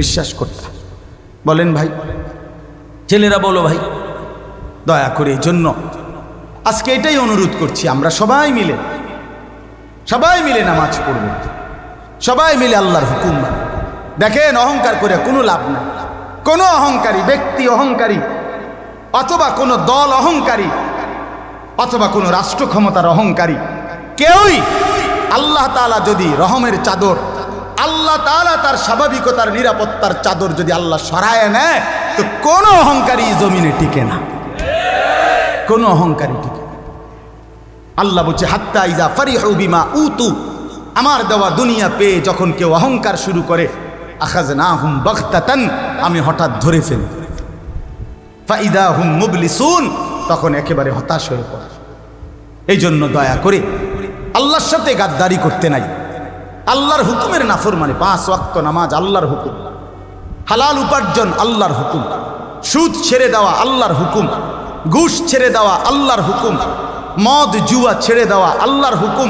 বিশ্বাস করতে? বলেন ভাই, ছেলেরা বলো ভাই, দয়া করে। এই জন্য আজকে এটাই অনুরোধ করছি, আমরা সবাই মিলে নামাজ পড়ব, সবাই মিলে আল্লাহর হুকুম মানব। দেখেন, অহংকার করে কোনো লাভ নাই। কোনো অহংকারী ব্যক্তি অহংকারী, অথবা কোনো দল অহংকারী, অথবা কোনো রাষ্ট্র ক্ষমতার অহংকারী, কেউই আল্লাহ তাআলা যদি রহমের চাদর, আল্লাহ তাআলা তার স্বাভাবিকতার নিরাপত্তার চাদর যদি আল্লাহ সরায় নেয়, তো কোনো অহংকারী জমিনে টিকে না, কোনো অহংকারী টিকে না। আল্লাহ বলছে, হাত্তা ইযা ফারিহু বিমা উতু, আমার দেওয়া দুনিয়া পেয়ে যখন কেউ অহংকার শুরু করে, আখাযনাহুম বাগতাতান, আমি হঠাৎ ধরে ফেলি, ফাইদা হুম মুবলিসুন, তখন একেবারে হতাশ হয়ে পড়ে। এই জন্য দয়া করে আল্লাহর সাথে গাদ্দারি করতে নাই, আল্লাহর হুকুমের নাফরমানি। 5 ওয়াক্ত নামাজ আল্লাহর হুকুম, হালাল উপার্জন আল্লাহর হুকুম, সুদ ছেড়ে দেওয়া আল্লাহর হুকুম, ঘুষ ছেড়ে দেওয়া আল্লাহর হুকুম, মদ জুয়া ছেড়ে দেওয়া আল্লাহর হুকুম,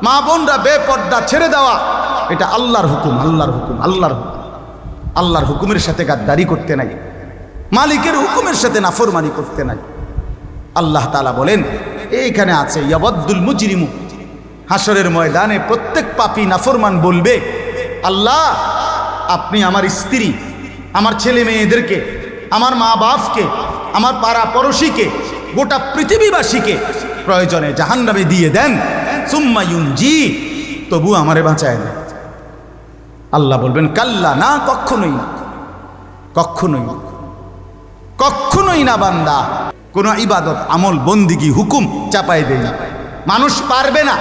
মা বোনরা বেপর্দা ছেড়ে দেওয়া, এটা আল্লাহর হুকুম, আল্লাহর হুকুম, আল্লাহর হুকুম। আল্লাহর হুকুমের সাথে গাদ্দারি করতে নাই, মালিকের হুকুমের সাথে নাফরমানি করতে নাই। আল্লাহ তাআলা বলেন, এইখানে আছে, ইয়াবদ্দুল মুজরিমু, হাসরের ময়দানে প্রত্যেক পাপী নাফরমান বলবে, আল্লাহ, আপনি আমার স্ত্রী, আমার ছেলে মেয়েদেরকে, আমার মা বাপকে, আমার পাড়া পড়শিকে গোটা পৃথিবীবাসীকে প্রয়োজনে জাহান্নামে দিয়ে দেন, সুম্মা ইউনজি, তবু আমারে বাঁচায় দেন। আল্লাহ বলবেন কাল্লা, না, কখনোই না, কখনোই না, কখনোই না। বান্দা কোনো ইবাদত আমল বন্দিগি হুকুম চাপাই দেয় না। মানুষ পারবে না,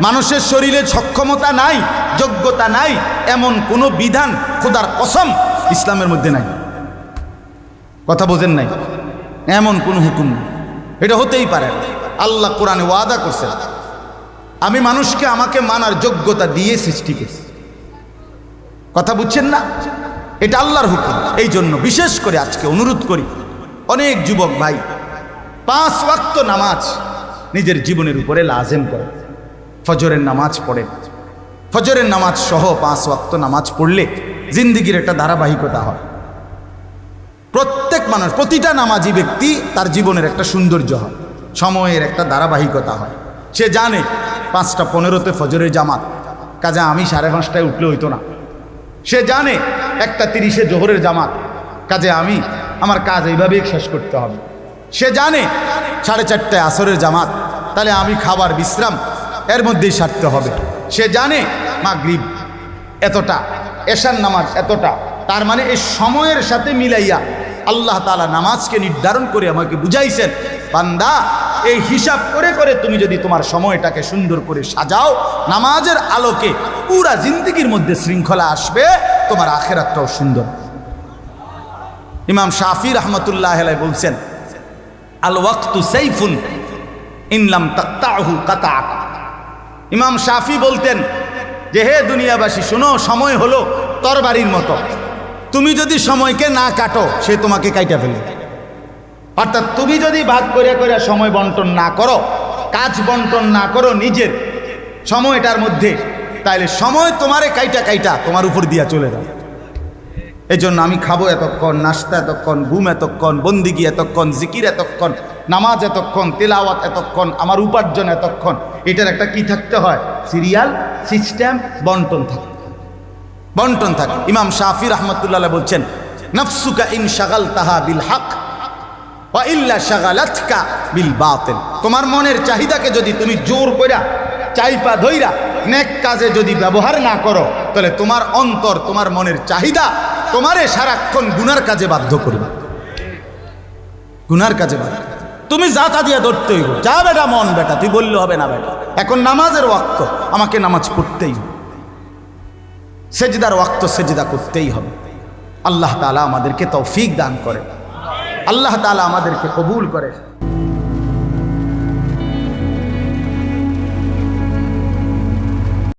মানুষের শরীরে সক্ষমতা নাই, যোগ্যতা নাই, এমন কোনো বিধান খোদার কসম ইসলামের মধ্যে নাই। কথা বোঝেন নাই? এমন কোনো হুকুম নেই, এটা হতেই পারে না। আল্লাহ কোরআনে ওয়াদা করছেন, আমি মানুষকে আমাকে মানার যোগ্যতা দিয়ে সৃষ্টি করছি। কথা বুঝছেন না? এটা আল্লাহর হুকুম। এই জন্য বিশেষ করে আজকে অনুরোধ করি, অনেক যুবক ভাই 5 ওয়াক্ত নামাজ নিজের জীবনের উপরে লাজেম করে, ফজরের নামাজ পড়েন। ফজরের নামাজ সহ 5 ওয়াক্ত নামাজ পড়লে জিন্দিগির একটা ধারাবাহিকতা হয়। প্রত্যেক মানুষ, প্রতিটা নামাজি ব্যক্তি তার জীবনের একটা সৌন্দর্য হয়, সময়ের একটা ধারাবাহিকতা হয়। সে জানে 5:15 ফজরের জামাত, কাজে আমি 5:30 উঠলে হইতো না। সে জানে 1:30 জোহরের জামাত, কাজে আমি আমার কাজ এইভাবেই শেষ করতে হবে। সে জানে 4:30 আসরের জামাত, তাহলে আমি খাবার বিশ্রাম এর মধ্যেই সারতে হবে। সে জানে মাগরিব এতটা, এশার নামাজ এতটা, তার মানে এই সময়ের সাথে মিলাইয়া আল্লাহ তাআলা নামাজকে নির্ধারণ করে আমাকে বুঝাইছেন, বান্দা এই হিসাব করে করে তুমি যদি তোমার সময়টাকে সুন্দর করে সাজাও, নামাজের আলোকে পুরা জিন্দেগির মধ্যে শৃঙ্খলা আসবে, তোমার আখিরাতটাও সুন্দর। ইমাম শাফি রহমতুল্লাহ আলাইহি বলছেন, আল ওয়াক্তু সাইফুন ইন লাম তাকতাহু কাতাক। ইমাম শাফি বলতেন যে, হে দুনিয়াবাসী শোনো, সময় হলো তরবারির মতো, তুমি যদি সময়কে না কাটো সে তোমাকে কাইটা ফেলবে। অর্থাৎ তুমি যদি ভাগ করে করে সময় বন্টন না করো, কাজ বন্টন না করো নিজের সময়টার মধ্যে, তাহলে সময় তোমারে কাইটা কাইটা তোমার উপর দিয়া চলে যাবে। এই জন্য আমি খাবো এতক্ষণ, নাস্তা এতক্ষণ, ঘুম এতক্ষণ, বন্দিগি এতক্ষণ, জিকির এতক্ষণ, নামাজ এতক্ষণ, তেলাওয়াত এতক্ষণ, আমার উপার্জন এতক্ষণ, এটার একটা কি থাকতে হয়? সিরিয়াল সিস্টেম, বন্টন থাকে, বন্টন থাকে। ইমাম শাফি রহমতুল্লাহ বলছেন, নফসুকা ইন শাগালতাহা বিল হক ওয়া ইল্লা শাগালাতকা বিল বাতিল। তোমার মনের চাহিদাকে যদি তুমি জোর কইরা চাইপা ধইরা নেক কাজে যদি ব্যবহার না করো, তাহলে তোমার অন্তর, তোমার মনের চাহিদা তোমারে সারাক্ষণ গুনার কাজে বাধ্য করবে, গুনার কাজে বাধ্য। তুমি জাতা দিয়ে ধরতে হইব, যা বেটা মন বেটা, তুই বললে হবে না বেটা, এখন নামাজের ওয়াক্ত, আমাকে নামাজ পড়তেই হবে, সেজদার ওয়াক্ত সেজদা করতেই হবে। আল্লাহ তাআলা আমাদেরকে তৌফিক দান করে, আল্লাহ তাআলা আমাদেরকে কবুল করে।